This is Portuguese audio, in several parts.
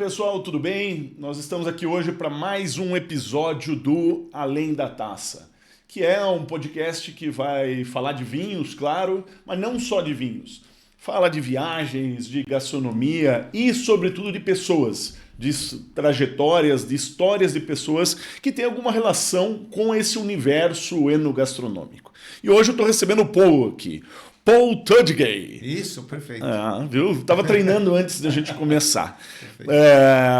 pessoal, tudo bem? Nós estamos aqui hoje para mais um episódio do Além da Taça, que é um podcast que vai falar de vinhos, claro, mas não só de vinhos. Fala de viagens, de gastronomia e, sobretudo, de pessoas, de trajetórias, de histórias de pessoas que têm alguma relação com esse universo enogastronômico. E hoje eu estou recebendo o Paul aqui. Paul Tudgay. Isso, perfeito. Viu? Tava treinando antes da gente começar.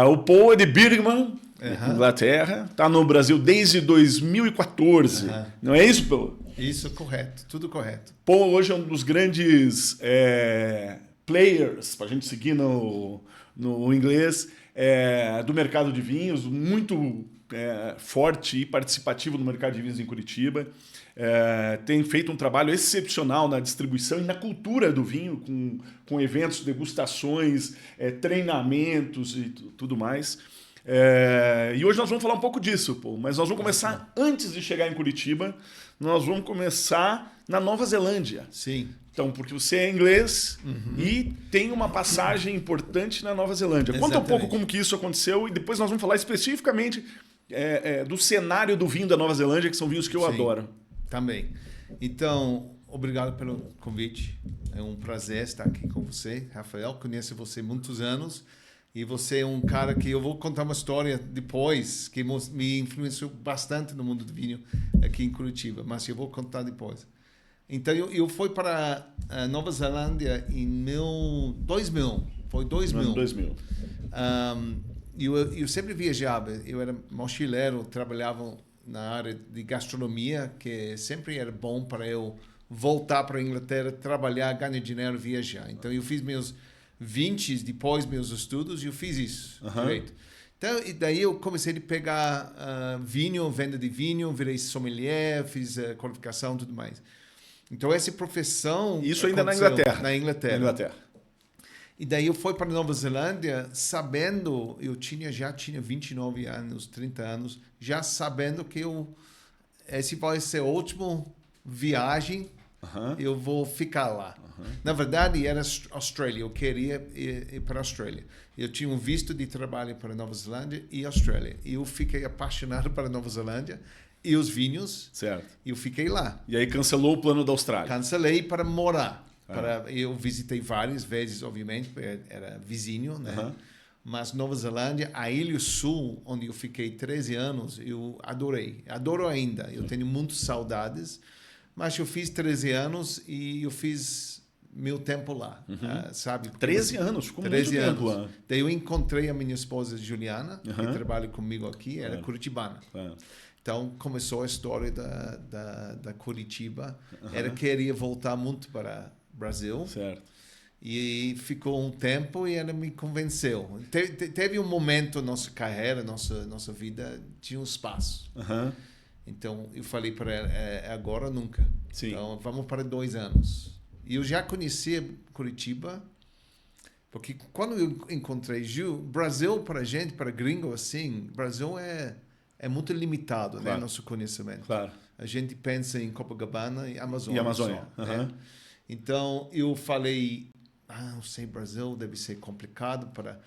O Paul é de Birmingham, Inglaterra. Está no Brasil desde 2014. Não é isso, Paul? Isso, correto. Tudo correto. Paul hoje é um dos grandes players, para a gente seguir no inglês, do mercado de vinhos, muito forte e participativo no mercado de vinhos em Curitiba. Tem feito um trabalho excepcional na distribuição e na cultura do vinho, com eventos, degustações, treinamentos e tudo mais. E hoje nós vamos falar um pouco disso, Paul, mas nós vamos começar antes de chegar em Curitiba, nós vamos começar na Nova Zelândia. Sim. Então, porque você é inglês e tem uma passagem importante na Nova Zelândia. Conta um pouco como que isso aconteceu e depois nós vamos falar especificamente do cenário do vinho da Nova Zelândia, que são vinhos que eu adoro. Também. Então, obrigado pelo convite. É um prazer estar aqui com você, Rafael. Conheço você há muitos anos e você é um cara que eu vou contar uma história depois que me influenciou bastante no mundo do vinho aqui em Curitiba, mas eu vou contar depois. Então, eu fui para a Nova Zelândia em 2000. Foi 2000. Ano 2000. Eu sempre viajava. Eu era mochileiro, trabalhava na área de gastronomia, que sempre era bom para eu voltar para a Inglaterra, trabalhar, ganhar dinheiro, viajar. Então, eu fiz meus 20 depois meus estudos e eu fiz isso. Direito. Então, e daí eu comecei a pegar vinho, venda de vinho, virei sommelier, fiz qualificação e tudo mais. Então, essa profissão... Isso ainda na Inglaterra. Na Inglaterra. E daí eu fui para a Nova Zelândia sabendo, já tinha 29 anos, 30 anos, já sabendo que esse vai ser a última viagem, eu vou ficar lá. Na verdade, era Austrália, eu queria ir para a Austrália. Eu tinha um visto de trabalho para a Nova Zelândia e Austrália. E eu fiquei apaixonado pela Nova Zelândia e os vinhos. Certo. E eu fiquei lá. E aí cancelou o plano da Austrália. Cancelei para morar. Eu visitei várias vezes, obviamente, era vizinho, né? Mas Nova Zelândia, a Ilha Sul, onde eu fiquei 13 anos, eu adorei. Adoro ainda. Eu tenho muitas saudades, mas eu fiz 13 anos e eu fiz meu tempo lá, sabe? 13 anos? Ficou 13 muito anos. tempo lá. Daí eu encontrei a minha esposa Juliana, que trabalha comigo aqui, era curitibana. Então, começou a história da Curitiba. Ela queria voltar muito para Brasil. Certo. E ficou um tempo e ela me convenceu. Teve um momento na nossa carreira, nossa vida, tinha um espaço. Então, eu falei para ela, agora ou nunca. Sim. Então, vamos para 2 anos. E eu já conhecia Curitiba, porque quando eu encontrei Ju, Brasil para gente, para gringo, assim, Brasil é muito limitado, claro, né, nosso conhecimento. Claro. A gente pensa em Copacabana e Amazônia. Só, né? Então, eu falei, não sei, Brasil deve ser complicado para...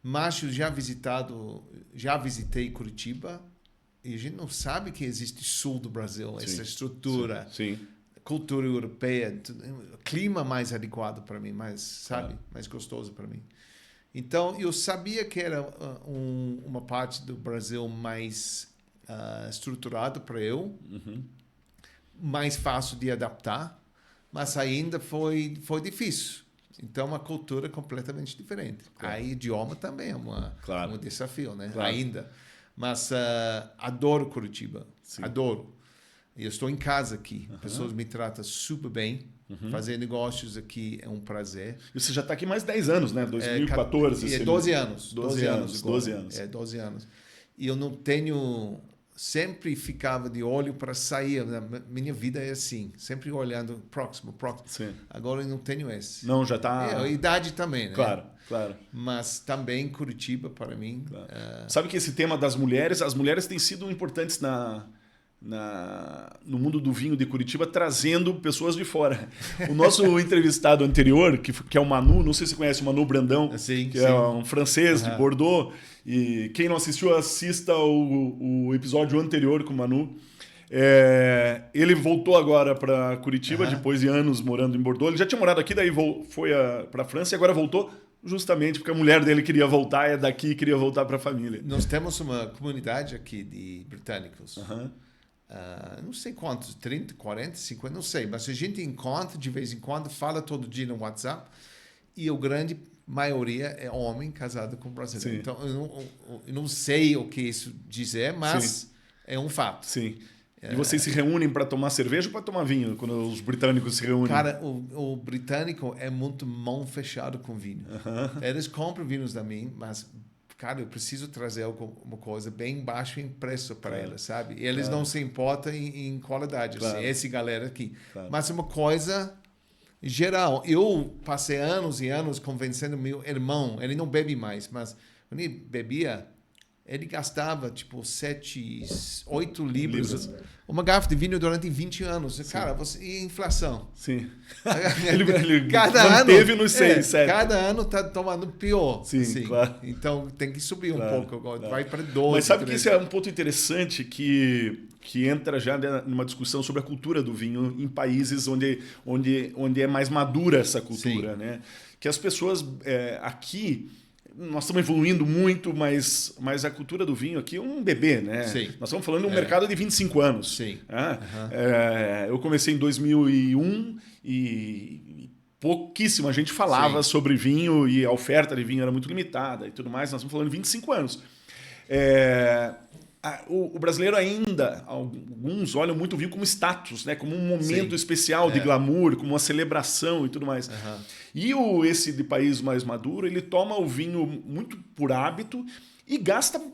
Mas eu já visitei Curitiba e a gente não sabe que existe sul do Brasil, essa estrutura, cultura europeia, clima mais adequado para mim, mais gostoso para mim. Então, eu sabia que era uma parte do Brasil mais estruturado para eu, mais fácil de adaptar, mas ainda foi difícil. Então, uma cultura completamente diferente. Claro. Aí, idioma também é um desafio, né? Claro. Ainda. Mas adoro Curitiba. Sim. Adoro. Eu estou em casa aqui. Pessoas me tratam super bem. Fazer negócios aqui é um prazer. E você já está aqui mais 10 anos, né? 2014. 12 anos. 12 anos. 12 anos. 12 anos. E eu não tenho... Sempre ficava de olho para sair. Minha vida é assim. Sempre olhando próximo. Sim. Agora eu não tenho esse. Não, já está... a idade também, né? Claro. Mas também Curitiba, para mim... Claro. Sabe que esse tema das mulheres... As mulheres têm sido importantes no mundo do vinho de Curitiba, trazendo pessoas de fora. O nosso entrevistado anterior, que é o Manu, não sei se você conhece o Manu Brandão, que é um francês de Bordeaux, e quem não assistiu, assista o episódio anterior com o Manu. Ele voltou agora para Curitiba, depois de anos morando em Bordeaux. Ele já tinha morado aqui, daí foi para a França e agora voltou justamente porque a mulher dele queria voltar, é daqui e queria voltar para a família. Nós temos uma comunidade aqui de britânicos. Não sei quantos, 30, 40, 50, não sei. Mas a gente encontra de vez em quando, fala todo dia no WhatsApp e a grande maioria é homem casado com brasileiro. Sim. Então, eu não sei o que isso dizer, mas é um fato. Sim. E vocês se reúnem para tomar cerveja ou para tomar vinho, quando os britânicos se reúnem? Cara, o britânico é muito mão fechada com vinho. Eles compram vinhos da mim, mas, cara, eu preciso trazer alguma coisa bem baixo em preço para eles, sabe? E eles não se importam em qualidade, assim, essa galera aqui. Mas é uma coisa geral. Eu passei anos e anos convencendo meu irmão, ele não bebe mais, mas quando ele bebia, ele gastava tipo 7, 8 libras. Uma garrafa de vinho durante 20 anos. Sim. Cara, e a inflação? Sim. ele manteve nos 6, 7. Cada ano está tomando pior. Sim, assim. Claro. Então tem que subir um pouco agora. Vai para 12. Mas sabe 13. Que isso é um ponto interessante que entra já numa discussão sobre a cultura do vinho em países onde é mais madura essa cultura, né? Que as pessoas aqui... Nós estamos evoluindo muito, mas a cultura do vinho aqui é um bebê, né? Sim. Nós estamos falando de um mercado de 25 anos. Sim. Eu comecei em 2001 e pouquíssima gente falava sobre vinho e a oferta de vinho era muito limitada e tudo mais. Nós estamos falando de 25 anos. O brasileiro ainda, alguns olham muito o vinho como status, né? Como um momento especial de glamour, como uma celebração e tudo mais. E esse de país mais maduro, ele toma o vinho muito por hábito e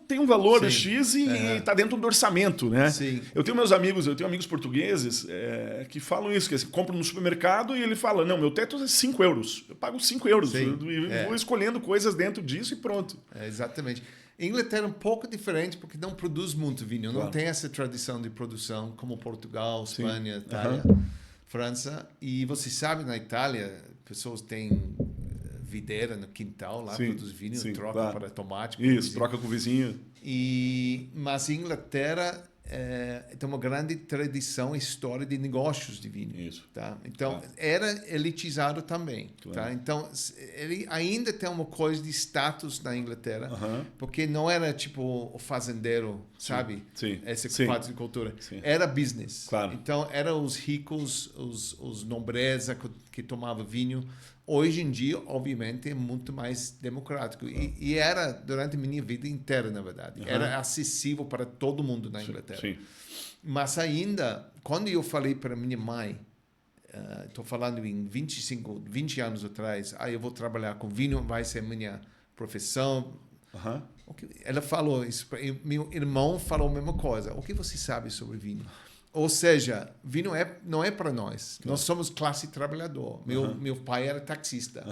tem um valor X e está dentro do orçamento, né? Sim. Eu tenho amigos portugueses que falam isso, que assim, compram no supermercado e ele fala, não, meu teto é 5 euros, eu pago 5 euros e vou escolhendo coisas dentro disso e pronto. Exatamente. Inglaterra é um pouco diferente porque não produz muito vinho, não tem essa tradição de produção como Portugal, Espanha, Itália, França. E você sabe, na Itália, pessoas têm videira no quintal, lá produz vinho, troca para tomate. Isso, troca com o vizinho. Mas Inglaterra tem uma grande tradição e história de negócios de vinho. Isso. Tá? Então, era elitizado também. Tá? Então, ele ainda tem uma coisa de status na Inglaterra, porque não era tipo o fazendeiro, sabe? Sim. Essa parte de cultura. Sim. Era business. Claro. Então, eram os ricos, os nobreza que tomavam vinho. Hoje em dia, obviamente, é muito mais democrático. E era durante a minha vida inteira, na verdade. Era acessível para todo mundo na Inglaterra. Sim. Mas ainda, quando eu falei para minha mãe, estou falando em 20 anos atrás, eu vou trabalhar com vinho, vai ser minha profissão. Ela falou isso. Meu irmão falou a mesma coisa. O que você sabe sobre vinho? Ou seja, vinho não é para nós. Nós somos classe trabalhador. Meu pai era taxista.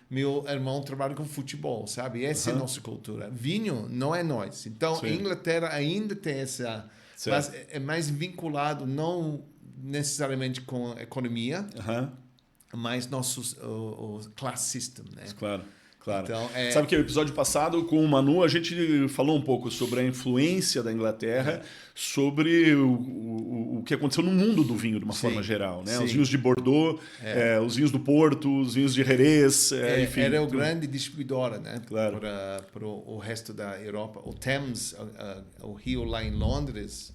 Meu irmão trabalha com futebol, sabe? Essa é a nossa cultura. Vinho não é nós. Então, a Inglaterra ainda tem essa... Mas é mais vinculado, não necessariamente com a economia, mas o class system, né? Claro. Então, Sabe que no episódio passado, com o Manu, a gente falou um pouco sobre a influência da Inglaterra, sobre o que aconteceu no mundo do vinho, de uma forma geral. Né? Os vinhos de Bordeaux, os vinhos do Porto, os vinhos de Jerez, enfim. Era o grande distribuidor, né? Claro. Para o resto da Europa. O Thames, o rio lá em Londres,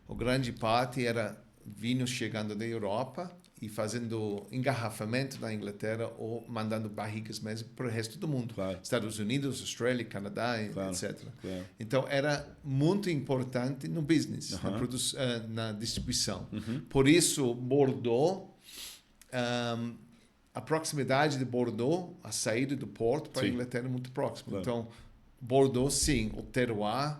a grande parte era vinhos chegando da Europa e fazendo engarrafamento na Inglaterra ou mandando barrigas mesmo para o resto do mundo. Claro. Estados Unidos, Austrália, Canadá, etc. Claro. Então, era muito importante no business, na distribuição. Por isso, Bordeaux, a proximidade de Bordeaux, a saída do porto para a Inglaterra é muito próxima. Claro. Então, Bordeaux, sim, o terroir,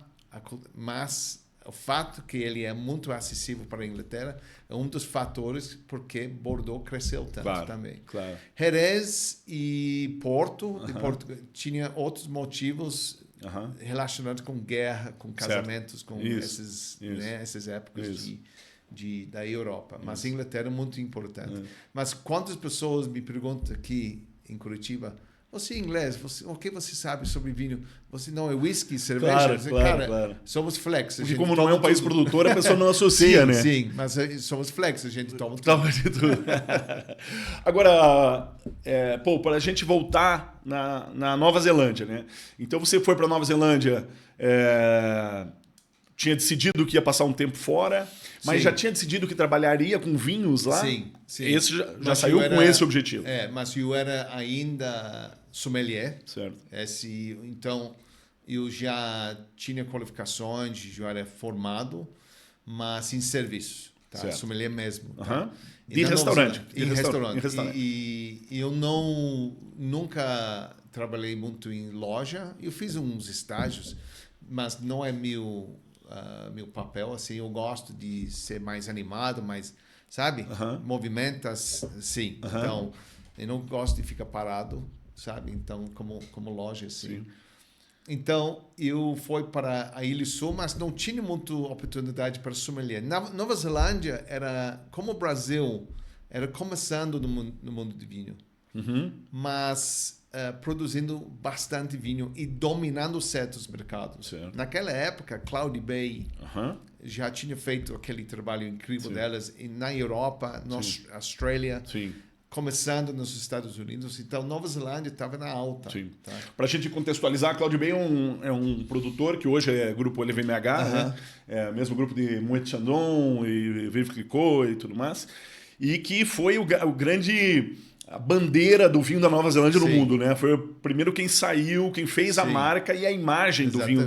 mas... O fato que ele é muito acessível para a Inglaterra é um dos fatores porque Bordeaux cresceu tanto também. Claro. Jerez e Porto, tinha outros motivos relacionados com guerra, com casamentos, com essas épocas da Europa. Mas a Inglaterra é muito importante. Mas quantas pessoas me perguntam aqui em Curitiba, você é inglês, o que você sabe sobre vinho? Você não é whisky, cerveja? Claro. Somos flex. Porque como não é um país produtor, a pessoa não associa, né? Sim, mas somos flex, a gente toma de tudo. Agora, para a gente voltar na Nova Zelândia, né? Então você foi para a Nova Zelândia, tinha decidido que ia passar um tempo fora, mas já tinha decidido que trabalharia com vinhos lá? Sim. Esse já saiu com esse objetivo. Mas eu era ainda sommelier. Certo. Então, eu já tinha qualificações, já era formado, mas em serviço. Tá? Sommelier mesmo. Tá? De restaurante. Em restaurante. E eu nunca trabalhei muito em loja. Eu fiz uns estágios, mas não é meu papel. Assim, eu gosto de ser mais animado, mais... Sabe? Movimenta, sim. Então, eu não gosto de ficar parado, sabe? Então, como loja, assim. Sim. Então, eu fui para a Ilha Sul, mas não tinha muita oportunidade para sommelier. Na Nova Zelândia, como o Brasil, era começando no mundo de vinho. Mas produzindo bastante vinho e dominando certos mercados. Certo. Naquela época, Cloudy Bay já tinha feito aquele trabalho incrível delas na Europa, na Austrália, começando nos Estados Unidos. Então, Nova Zelândia estava na alta. Tá? Para a gente contextualizar, a Cloudy Bay é um produtor que hoje é grupo LVMH, né? É mesmo grupo de Moet Chandon e Veuve Clicquot e tudo mais, e que foi o grande... a bandeira do vinho da Nova Zelândia no mundo, né? Foi o primeiro quem fez a marca e a imagem do vinho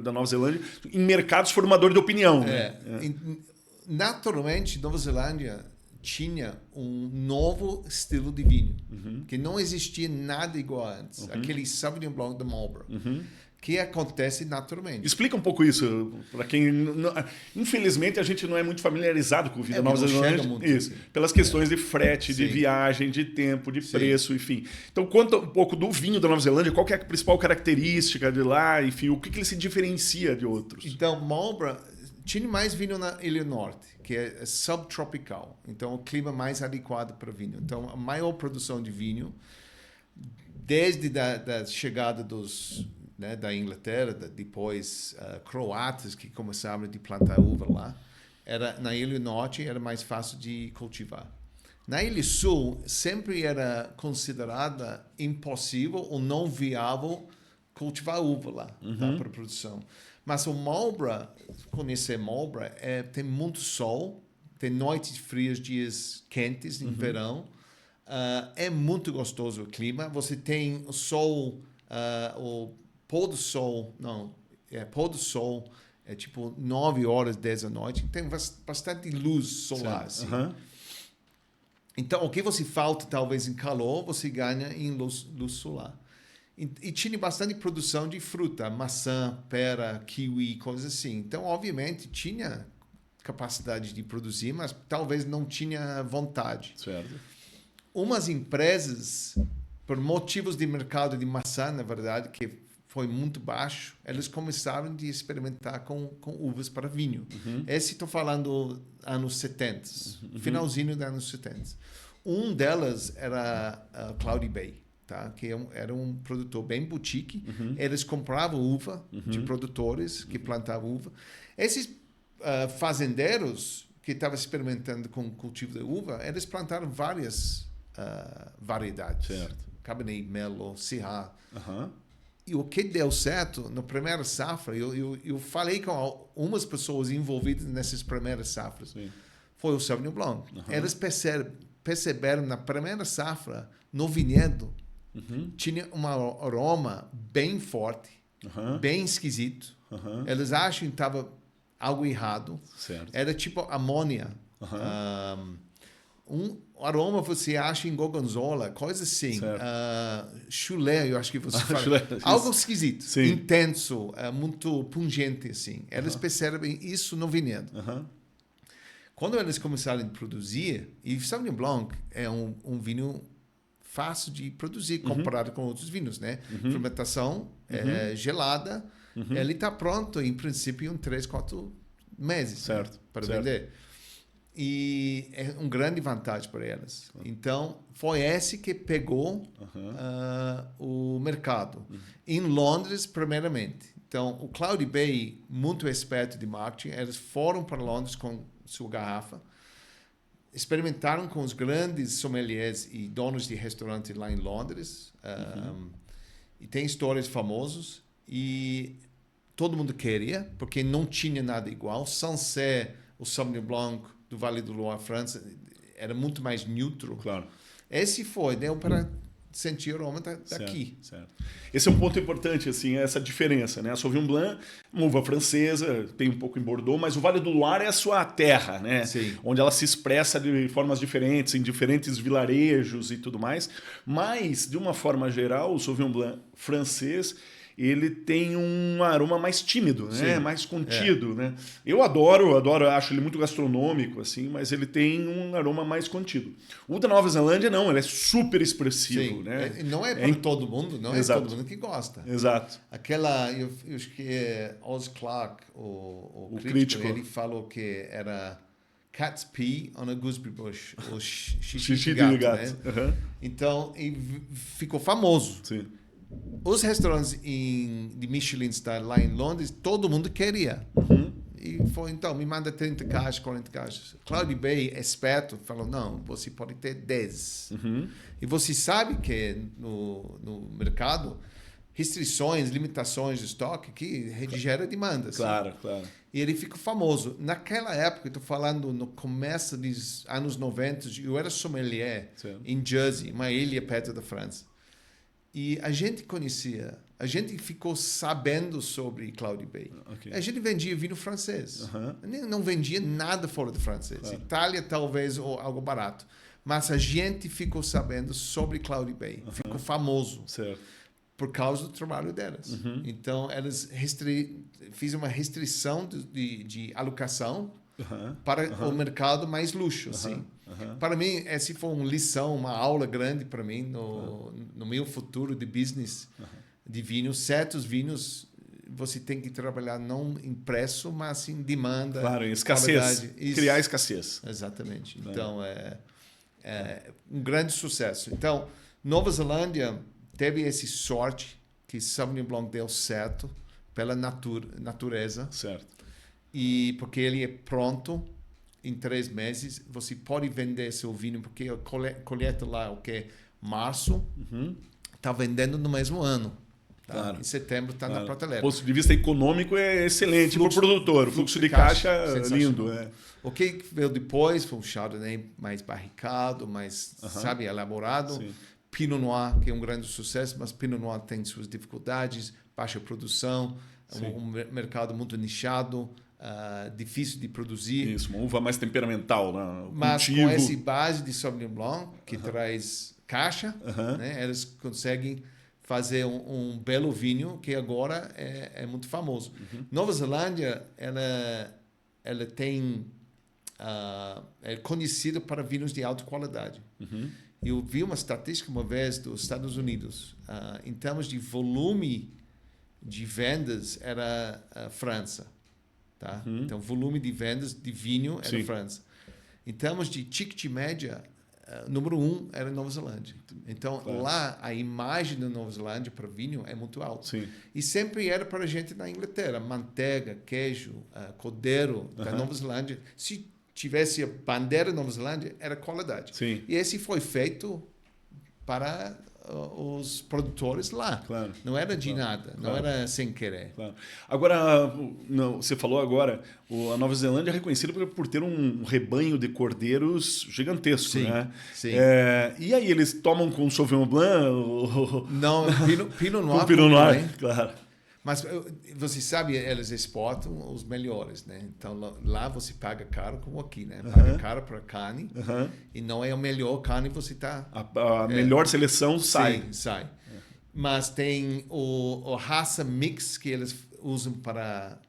da Nova Zelândia em mercados formadores de opinião. Né? Naturalmente, Nova Zelândia tinha um novo estilo de vinho, que não existia nada igual antes. Aquele Sauvignon Blanc de Marlborough. Que acontece naturalmente. Explica um pouco isso para quem... Infelizmente, a gente não é muito familiarizado com o vinho da Nova Zelândia. Isso, pelas questões de frete, de viagem, de tempo, de preço, enfim. Então, conta um pouco do vinho da Nova Zelândia, qual que é a principal característica de lá, enfim, o que ele se diferencia de outros. Então, Marlborough tinha mais vinho na Ilha Norte, que é subtropical. Então, o clima mais adequado para vinho. Então, a maior produção de vinho, desde a chegada da Inglaterra, depois croatas que começaram a plantar uva lá, na Ilha Norte era mais fácil de cultivar. Na Ilha Sul, sempre era considerada impossível ou não viável cultivar uva lá para produção. Mas o Marlborough, conhecer Marlborough, tem muito sol, tem noites frias, dias quentes em verão, é muito gostoso o clima, você tem o sol, o pôr do sol é tipo 9 horas, 10 da noite, tem bastante luz solar. Assim. Então, o que você falta, talvez, em calor, você ganha em luz solar. E tinha bastante produção de fruta, maçã, pera, kiwi, coisas assim. Então, obviamente, tinha capacidade de produzir, mas talvez não tinha vontade. Certo. Umas empresas, por motivos de mercado de maçã, na verdade, que foi muito baixo, eles começaram a experimentar com uvas para vinho. Esse estou falando anos 70, finalzinho dos anos 70. Um delas era a Cloudy Bay, tá? Que era um produtor bem boutique. Eles compravam uva de produtores que plantavam uva. Esses fazendeiros que estavam experimentando com o cultivo de uva, eles plantaram várias variedades. Certo. Cabernet, Merlot, Syrah. E o que deu certo na primeira safra, eu falei com algumas pessoas envolvidas nessas primeiras safras, foi o Sauvignon Blanc. Eles perceberam na primeira safra, no vinhedo, tinha um aroma bem forte, bem esquisito. Eles acham que estava algo errado. Certo. Era tipo amônia. Um aroma você acha em gorgonzola, coisa assim. Chulé, eu acho que você fala. Algo esquisito, intenso, muito pungente, assim. Eles percebem isso no vinhedo. Quando eles começaram a produzir, e Sauvignon Blanc é um vinho fácil de produzir comparado com outros vinhos, né? Fermentação gelada, ele está pronto em princípio em 3-4 meses, né? Para vender. E é uma grande vantagem para elas. Então, foi esse que pegou o mercado. Em Londres, primeiramente. Então, o Cloudy Bay, muito esperto de marketing, eles foram para Londres com sua garrafa, experimentaram com os grandes sommeliers e donos de restaurantes lá em Londres, e tem histórias famosas, e todo mundo queria, porque não tinha nada igual. Sancerre, o Sauvignon Blanc do Vale do Loire, França, era muito mais neutro. Claro. Esse deu para sentir o aroma daqui. Certo. Esse é um ponto importante, assim, essa diferença, né? A Sauvignon Blanc, uma uva francesa, tem um pouco em Bordeaux, mas o Vale do Loire é a sua terra, né? Sim. Onde ela se expressa de formas diferentes, em diferentes vilarejos e tudo mais. Mas, de uma forma geral, o Sauvignon Blanc francês, ele tem um aroma mais tímido, né? Mais contido, né? Eu adoro, acho ele muito gastronômico, assim, mas ele tem um aroma mais contido. O da Nova Zelândia, não, ele é super expressivo, né? Não é para todo mundo, não é todo mundo que gosta. Exato. Aquela, eu acho que é Oz Clarke, o crítico, ele falou que era cat's pee on a gooseberry bush, ou xixi de gato, né? Então, ficou famoso. Sim. Os restaurantes de Michelin Star lá em Londres, todo mundo queria. E foi, então, me manda 30 caixas, 40 caixas. Cloudy Bay, esperto, falou, não, você pode ter 10. E você sabe que no mercado, restrições, limitações de estoque, que gera demanda. Claro. E ele ficou famoso. Naquela época, estou falando no começo dos anos 90, eu era sommelier em Jersey, uma ilha perto da França. E a gente conhecia, a gente ficou sabendo sobre Cloudy Bay. A gente vendia vinho francês. Não vendia nada fora do francês. Claro. Itália, talvez, ou algo barato. Mas a gente ficou sabendo sobre Cloudy Bay. Ficou famoso. Certo. Por causa do trabalho delas. Então, elas fizeram uma restrição de alocação para o mercado mais luxo, assim. Para mim, essa foi uma lição, uma aula grande para mim no meu futuro de business de vinhos. Certos vinhos você tem que trabalhar não em preço, mas em demanda. Claro, em escassez. Criar escassez. Exatamente. Então, é um grande sucesso. Então, Nova Zelândia teve essa sorte que Sauvignon Blanc deu certo pela natureza. Certo. E porque ele é pronto em 3 meses, você pode vender seu vinho, porque a colheita lá, o que é março, está vendendo no mesmo ano. Tá? Claro. Em setembro está na prateleira. Do ponto de vista econômico é excelente para o produtor. O fluxo de caixa é lindo. O que veio depois foi um Chardonnay mais barricado, mais, elaborado. Sim. Pinot Noir, que é um grande sucesso, mas Pinot Noir tem suas dificuldades, baixa produção, um mercado muito nichado, difícil de produzir. Isso, uma uva mais temperamental. Né? Mas com essa base de Sauvignon Blanc, que traz caixa, né, eles conseguem fazer um belo vinho que agora é muito famoso. Nova Zelândia, ela tem é conhecida para vinhos de alta qualidade. Eu vi uma estatística uma vez dos Estados Unidos. Em termos de volume de vendas, era a França. Tá? Então, volume de vendas de vinho era a França. Em termos de ticket média, número 1 era a Nova Zelândia. Então, lá, a imagem da Nova Zelândia para vinho é muito alta. Sim. E sempre era para a gente na Inglaterra. Manteiga, queijo, cordeiro da Nova Zelândia. Se tivesse a bandeira da Nova Zelândia, era qualidade. Sim. E esse foi feito para os produtores lá. Claro. Não era de nada, não era sem querer. Claro. Agora, você falou agora, a Nova Zelândia é reconhecida por ter um rebanho de cordeiros gigantesco, né? Sim. E aí, eles tomam com Sauvignon Blanc? Não, Pinot Noir. Com Pinot Noir, claro. Mas você sabe, eles exportam os melhores, né? Então lá você paga caro como aqui, né? Paga caro para carne e não é a melhor carne, você tá... A melhor seleção sai. Sim, sai. Mas tem a raça mix que eles usam para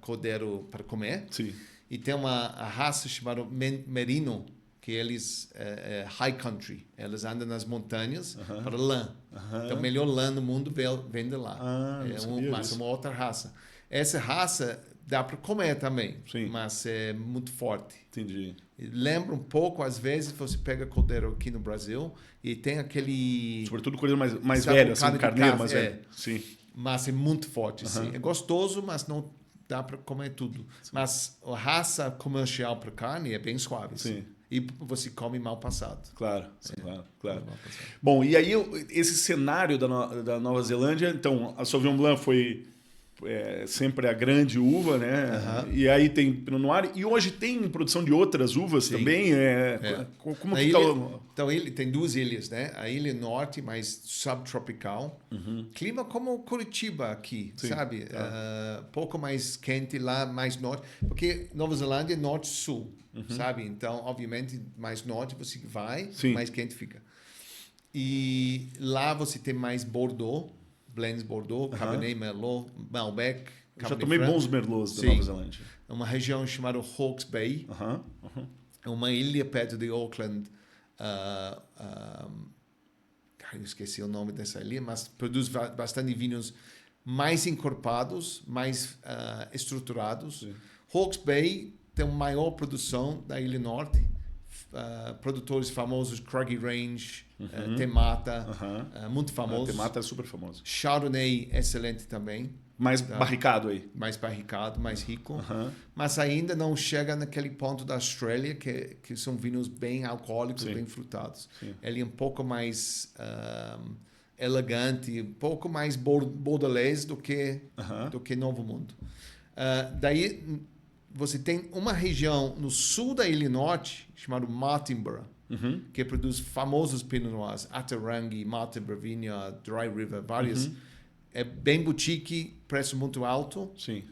cordeiro para comer. Sim. E tem a raça chamada Merino, que eles high country, eles andam nas montanhas para lã. Então, a melhor lã do mundo vem de lá. Mas uma outra raça. Essa raça dá para comer também, mas é muito forte. Entendi. Lembra um pouco, às vezes, você pega cordeiro aqui no Brasil e tem aquele... Sobretudo cordeiro mais velho, assim, carneiro mais velho. Sim. Mas é muito forte, sim. É gostoso, mas não dá para comer tudo. Sim. Mas a raça comercial para carne é bem suave, sim. E você come mal passado. Claro, claro. Bom, e aí esse cenário da Nova Zelândia, então, a Sauvignon Blanc foi sempre a grande uva, né? E aí tem Pinot Noir. E hoje tem produção de outras uvas também? Como que tá? Então, ele tem 2 ilhas, né? A ilha norte, mais subtropical. Clima como Curitiba aqui, sabe? Pouco mais quente lá, mais norte. Porque Nova Zelândia é norte-sul, sabe? Então, obviamente, mais norte você vai, mais quente fica. E lá você tem mais Bordeaux, blends Bordeaux, Cabernet Merlot, Malbec, Já tomei bons Merlots da Nova Zelândia. É uma região chamada Hawke's Bay. É uma ilha perto de Auckland. Eu esqueci o nome dessa ilha, mas produz bastante vinhos mais encorpados, mais estruturados. Hawke's Bay tem a maior produção da Ilha Norte. Produtores famosos, Craggy Range, Temata, muito famoso. Temata é super famoso. Chardonnay, excelente também. Mais barricado aí. Mais barricado, mais rico. Mas ainda não chega naquele ponto da Austrália, que são vinhos bem alcoólicos, bem frutados. Ele é um pouco mais elegante, um pouco mais bordelês do que Novo Mundo. Daí você tem uma região no sul da Ilha Norte, chamada Martinborough, que produz famosos Pinot Noirs, Atarangi, Martinborough Vineyard, Dry River, vários. É bem boutique, preço muito alto. Sim.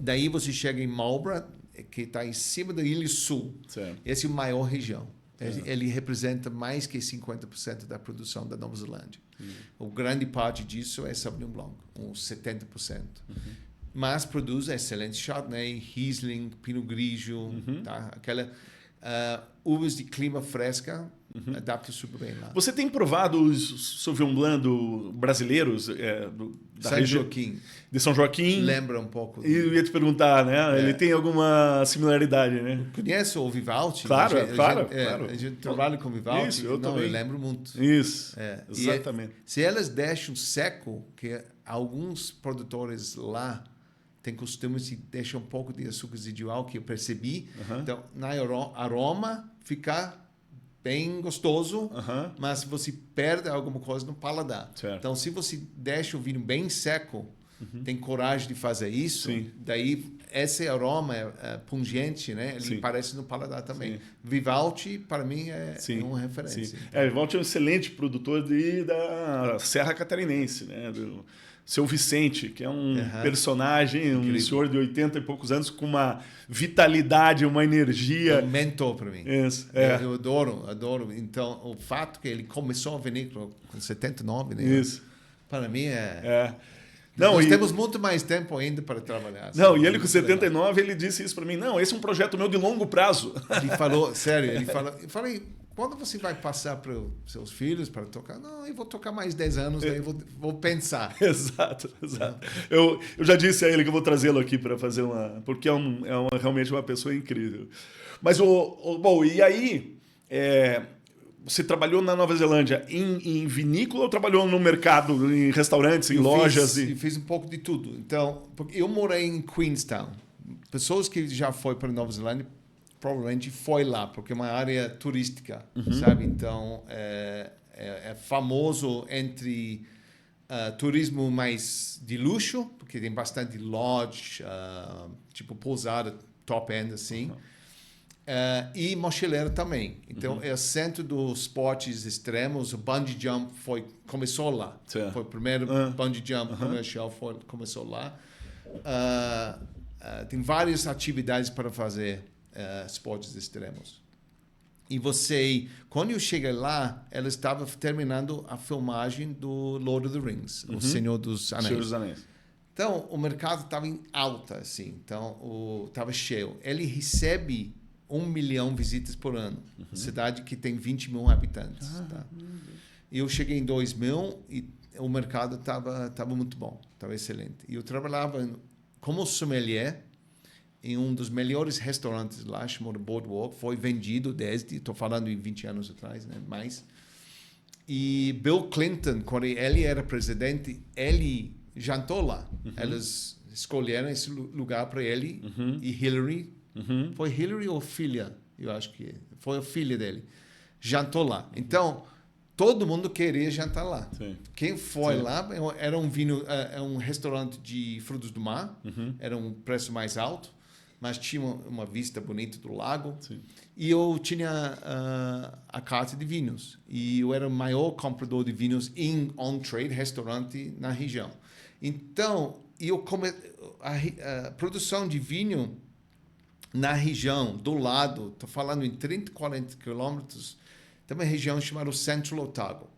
Daí você chega em Marlborough, que está em cima da Ilha Sul. Certo. Essa é a maior região. Ele representa mais que 50% da produção da Nova Zelândia. O grande parte disso é Sauvignon Blanc, uns 70%. Mas produz excelente Chardonnay, Riesling, Pinot Grigio, tá? Aquela uvas de clima fresca, adapta super bem lá. Você tem provado os Sauvignon Blanc brasileiros da região de São Joaquim? Lembra um pouco. E eu ia te perguntar, né? Ele tem alguma similaridade, né? Conhece o Vivaldi? Claro. A gente trabalha com o Vivaldi. Isso, eu também. Eu lembro muito. Isso, exatamente. Se elas deixam seco, que alguns produtores lá tem costume de deixar um pouco de açúcar residual, que eu percebi. Então, na aroma fica bem gostoso, mas você perde alguma coisa no paladar. Certo. Então, se você deixa o vinho bem seco, tem coragem de fazer isso, daí esse aroma é pungente, né? Ele parece no paladar também. Vivaldi, para mim, é uma referência. Vivaldi é um excelente produtor da Serra Catarinense, né? Do Seu Vicente, que é um personagem, um senhor de 80 e poucos anos, com uma vitalidade, uma energia. Um mentor para mim. Isso, Eu adoro. Então, o fato que ele começou a vinícola com 79, né? Isso. Para mim Nós temos muito mais tempo ainda para trabalhar. E ele com 79, ele disse isso para mim. Não, esse é um projeto meu de longo prazo. Ele falou, sério, eu falei, quando você vai passar para os seus filhos para tocar? Não, eu vou tocar mais 10 anos, daí eu vou pensar. Exato. Eu já disse a ele que eu vou trazê-lo aqui para fazer porque realmente uma pessoa incrível. Mas, bom, e aí, você trabalhou na Nova Zelândia em vinícola ou trabalhou no mercado, em restaurantes, em lojas? Eu fiz um pouco de tudo. Então, porque eu morei em Queenstown. Pessoas que já foram para a Nova Zelândia provavelmente foi lá, porque é uma área turística, sabe? Então, é famoso entre turismo mais de luxo, porque tem bastante lodge, tipo pousada, top-end, assim. E mochileiro também. Então, é o centro dos esportes extremos. O bungee jump começou lá. Foi o primeiro bungee jump comercial, começou lá. Tem várias atividades para fazer esportes extremos. E quando eu cheguei lá, ela estava terminando a filmagem do Lord of the Rings, O Senhor dos Anéis. Senhor dos Anéis. Então, o mercado estava em alta, assim. Então, estava cheio. Ele recebe 1 milhão de visitas por ano. Cidade que tem 20 mil habitantes. Tá? E eu cheguei em 2000 e o mercado estava muito bom, estava excelente. E eu trabalhava como sommelier em um dos melhores restaurantes lá, chamado Boardwalk. Foi vendido estou falando em 20 anos atrás, né? Mais. E Bill Clinton, quando ele era presidente, ele jantou lá. Eles escolheram esse lugar para ele. E Hillary, foi Hillary ou filha? Eu acho que foi a filha dele. Jantou lá. Então, todo mundo queria jantar lá. Sim. Quem foi lá, era um restaurante de frutos do mar. Era um preço mais alto, mas tinha uma vista bonita do lago. Sim. E eu tinha a carta de vinhos. E eu era o maior comprador de vinhos em on-trade, restaurante na região. Então, a produção de vinho na região, do lado, estou falando em 30, 40 quilômetros, tem uma região chamada Central Otago.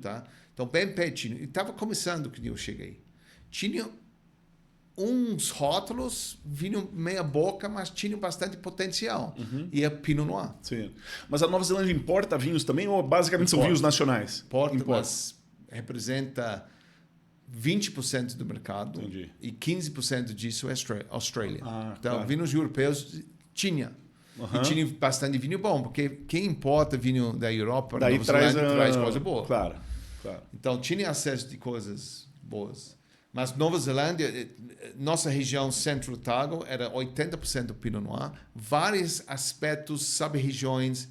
Tá? Então, bem pertinho. E estava começando quando eu cheguei. Tinha uns rótulos, vinho meia boca, mas tinha bastante potencial. E é Pinot Noir. Sim. Mas a Nova Zelândia importa vinhos também ou basicamente são vinhos nacionais? Importa, mas representa 20% do mercado. Entendi. E 15% disso é Austrália. Então, claro. Vinhos europeus tinha. E tinha bastante vinho bom, porque quem importa vinho da Europa, daí traz coisa boa. Claro. Então, tinha acesso de coisas boas. Mas Nova Zelândia, nossa região Centro-Otago, era 80% Pinot Noir. Vários aspectos, sub-regiões,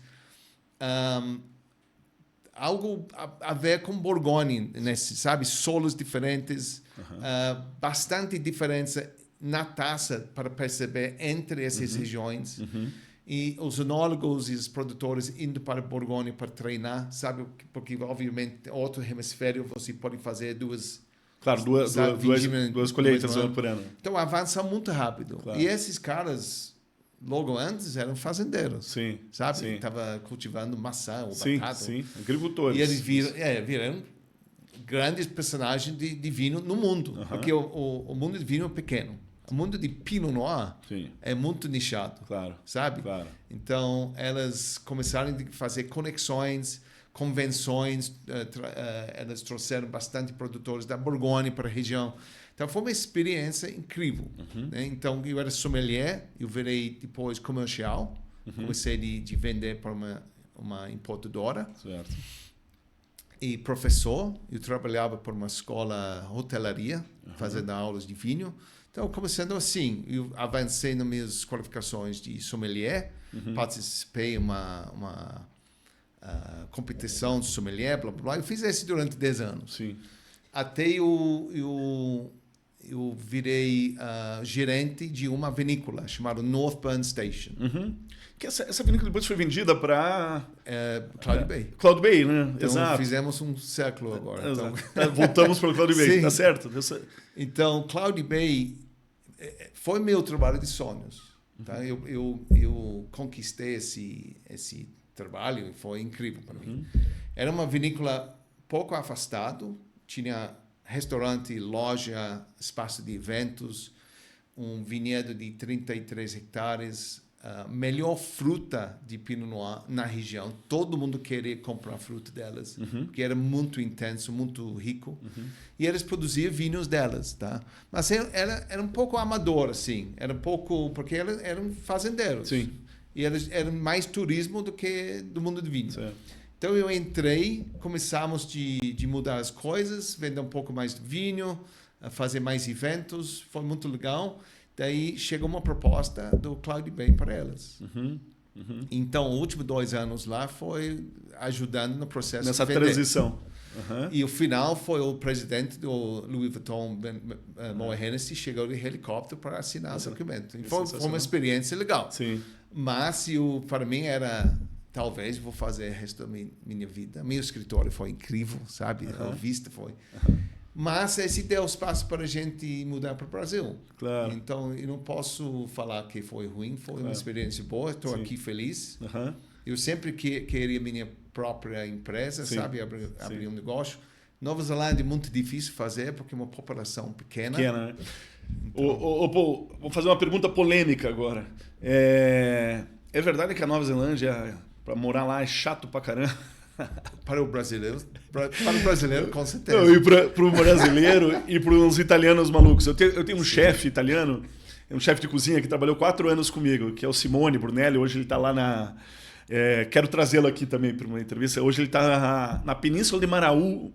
algo a ver com Borgonha, sabe? Solos diferentes, bastante diferença na taça para perceber entre essas regiões. E os enólogos e os produtores indo para Borgonha para treinar, sabe? Porque, obviamente, outro hemisfério você pode fazer duas colheitas por ano. Então, avança muito rápido. Claro. E esses caras, logo antes, eram fazendeiros. Sim. Sabe? Estavam cultivando maçã ou batata. Sim, agricultores. E eles viram grandes personagens de vinho no mundo. Porque o mundo de vinho é pequeno. O mundo de Pinot Noir é muito nichado. Claro. Sabe? Claro. Então, elas começaram a fazer conexões, convenções, elas trouxeram bastante produtores da Borgonha para a região. Então, foi uma experiência incrível. Né? Então, eu era sommelier, eu virei depois comercial, comecei de vender para uma importadora. Certo. E professor, eu trabalhava por uma escola hotelaria, fazendo aulas de vinho. Então, começando assim, eu avancei nas minhas qualificações de sommelier, participei em uma competição de sommelier, blá, blá, blá. Eu fiz isso durante 10 anos. Sim. Até eu virei gerente de uma vinícola chamada Northburn Station. Que essa vinícola depois foi vendida para... Cloudy Bay. Cloudy Bay, né? Então, exato. Fizemos um século agora. Então... Voltamos para o Cloudy Bay, tá certo? Então, Cloudy Bay foi meu trabalho de sonhos. Tá? Eu conquistei esse trabalho e foi incrível para mim. Era uma vinícola pouco afastado, tinha restaurante, loja, espaço de eventos, um vinhedo de 33 hectares, melhor fruta de Pinot Noir na região. Todo mundo queria comprar fruta delas, porque era muito intenso, muito rico. E eles produziam vinhos delas, tá? Mas era um pouco amador, assim. Era um pouco... Porque eles eram fazendeiros. Sim. E eram mais turismo do que do mundo do vinho. Certo. Então, eu entrei, começamos de mudar as coisas, vender um pouco mais de vinho, fazer mais eventos. Foi muito legal. Daí chegou uma proposta do Cloudy Bay para elas. Então, os últimos 2 anos lá foi ajudando no processo nessa de vender. Transição. E o final foi o presidente do Louis Vuitton, Moët Hennessy, chegou de helicóptero para assinar o documento. Foi uma experiência legal. Sim. Mas para mim era... Talvez vou fazer o resto da minha vida. Meu escritório foi incrível, sabe? A vista foi... Mas esse deu espaço para a gente mudar para o Brasil. Claro. Então, eu não posso falar que foi ruim, foi uma experiência boa, estou aqui feliz. Eu sempre queria minha própria empresa, sabe? Abrir um negócio. Nova Zelândia é muito difícil fazer, porque é uma população pequena. Pequena, né? Então... Paul, vou fazer uma pergunta polêmica agora. É verdade que a Nova Zelândia, para morar lá, é chato pra caramba? Para o brasileiro, com certeza. Não, e para o brasileiro e para os italianos malucos. Eu tenho um chefe italiano, um chefe de cozinha que trabalhou 4 anos comigo, que é o Simone Brunelli. Hoje ele está lá na... quero trazê-lo aqui também para uma entrevista. Hoje ele está na Península de Maraú,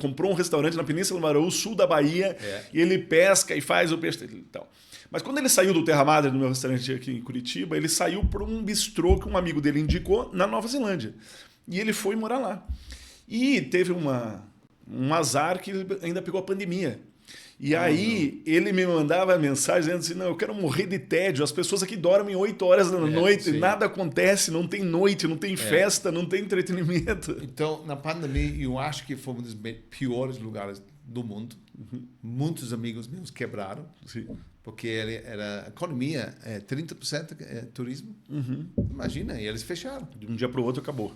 comprou um restaurante na Península de Maraú, sul da Bahia, e ele pesca e faz o peixe e tal. Mas quando ele saiu do Terra Madre, do meu restaurante aqui em Curitiba, ele saiu para um bistrô que um amigo dele indicou na Nova Zelândia. E ele foi morar lá. E teve um azar que ele ainda pegou a pandemia. E aí ele me mandava mensagem dizendo assim, não, eu quero morrer de tédio, as pessoas aqui dormem 8 horas da noite, sim. Nada acontece, não tem noite, não tem festa, não tem entretenimento. Então, na pandemia, eu acho que foi um dos piores lugares do mundo. Muitos amigos meus quebraram, sim. Porque a economia é 30% turismo. Imagina, e eles fecharam. De um dia para o outro acabou.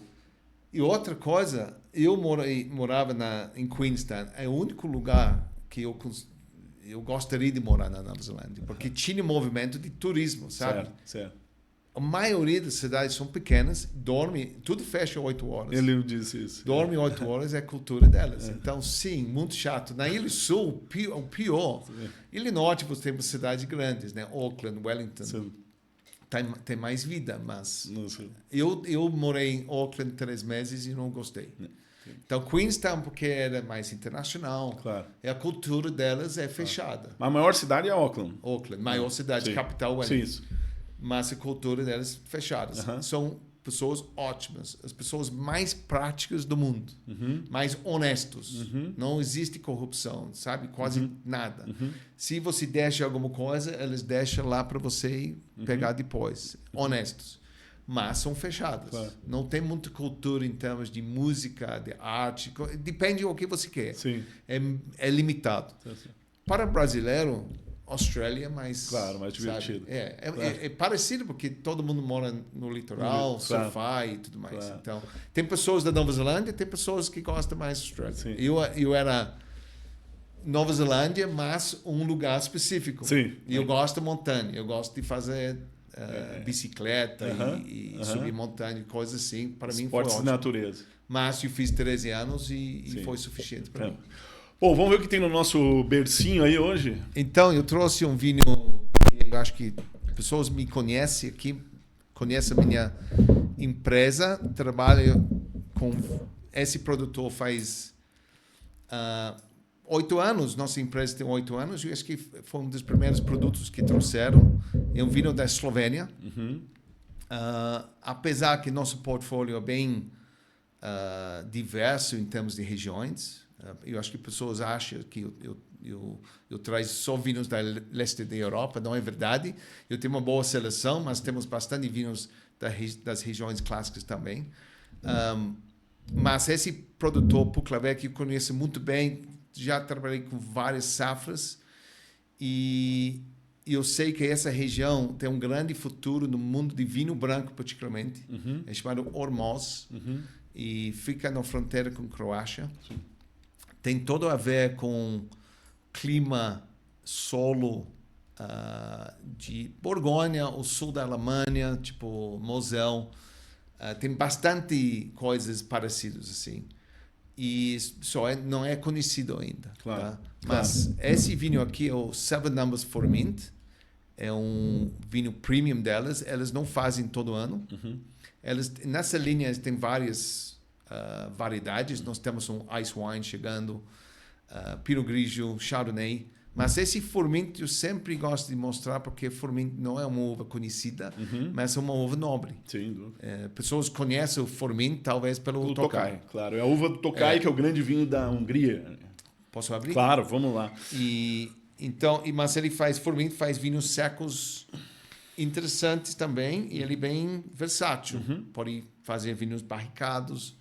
E outra coisa, eu morava em Queenstown, é o único lugar que eu gostaria de morar na Nova Zelândia, porque tinha movimento de turismo, sabe? Certo. A maioria das cidades são pequenas, tudo fecha 8 horas. Ele disse isso. Dorme 8 horas, é a cultura delas. Então, sim, muito chato. Na Ilha Sul, o pior. Ilha Norte, você tem cidades grandes, né? Auckland, Wellington. Sim. Tem mais vida, mas eu morei em Auckland 3 meses e não gostei. Então, Queenstown, porque era mais internacional, claro. E a cultura delas é fechada. A maior cidade é Auckland. Auckland, maior cidade, capital Wellington. Sim, isso. Mas a cultura delas é fechada. São pessoas ótimas, as pessoas mais práticas do mundo, mais honestos. Não existe corrupção, sabe? Quase nada. Se você deixa alguma coisa, eles deixam lá para você pegar depois. Honestos. Mas são fechadas. Claro. Não tem muita cultura em termos de música, de arte. Depende do que você quer. Sim. É limitado. Sim. Para brasileiro, Austrália é mais... Claro, mais divertido. É parecido porque todo mundo mora no litoral, sofá e tudo mais. Claro. Então, tem pessoas da Nova Zelândia, tem pessoas que gostam mais da Austrália. Eu era Nova Zelândia, mas um lugar específico. Sim. E eu gosto de montanha, eu gosto de fazer bicicleta e subir montanha, coisas assim. Para mim foi ótimo. De natureza. Mas eu fiz 13 anos e foi suficiente para mim. Bom, vamos ver o que tem no nosso bercinho aí hoje. Então, eu trouxe um vinho que eu acho que pessoas me conhecem aqui, conhecem a minha empresa, trabalho com esse produtor faz 8 anos, nossa empresa tem 8 anos, eu acho que foi um dos primeiros produtos que trouxeram, é um vinho da Eslovênia, apesar que nosso portfólio é bem diverso em termos de regiões. Eu acho que pessoas acham que eu trago só vinhos da leste da Europa. Não é verdade. Eu tenho uma boa seleção, mas temos bastante vinhos das regiões clássicas também. Mas esse produtor, Puklavec, eu conheço muito bem. Já trabalhei com várias safras. E eu sei que essa região tem um grande futuro no mundo de vinho branco, particularmente. É chamado Ormož. E fica na fronteira com a Croácia. Sim. Tem tudo a ver com clima, solo de Borgonha, o sul da Alemanha, tipo Moselle. Tem bastante coisas parecidas assim. E só não é conhecido ainda. Claro. Tá? Mas esse vinho aqui é o Seven Numbers for Mint. É um vinho premium delas. Elas não fazem todo ano. Nessa linha tem várias variedades. Nós temos um Ice Wine chegando, Pinot Grigio, Chardonnay. Mas esse Furmint eu sempre gosto de mostrar porque Furmint não é uma uva conhecida, mas é uma uva nobre. Sem dúvida. Pessoas conhecem o Furmint talvez pelo Tokaj. Claro, é a uva do Tokaj, que é o grande vinho da Hungria. Posso abrir? Claro, vamos lá. Mas ele Furmint faz vinhos secos interessantes também e ele é bem versátil. Pode fazer vinhos barricados,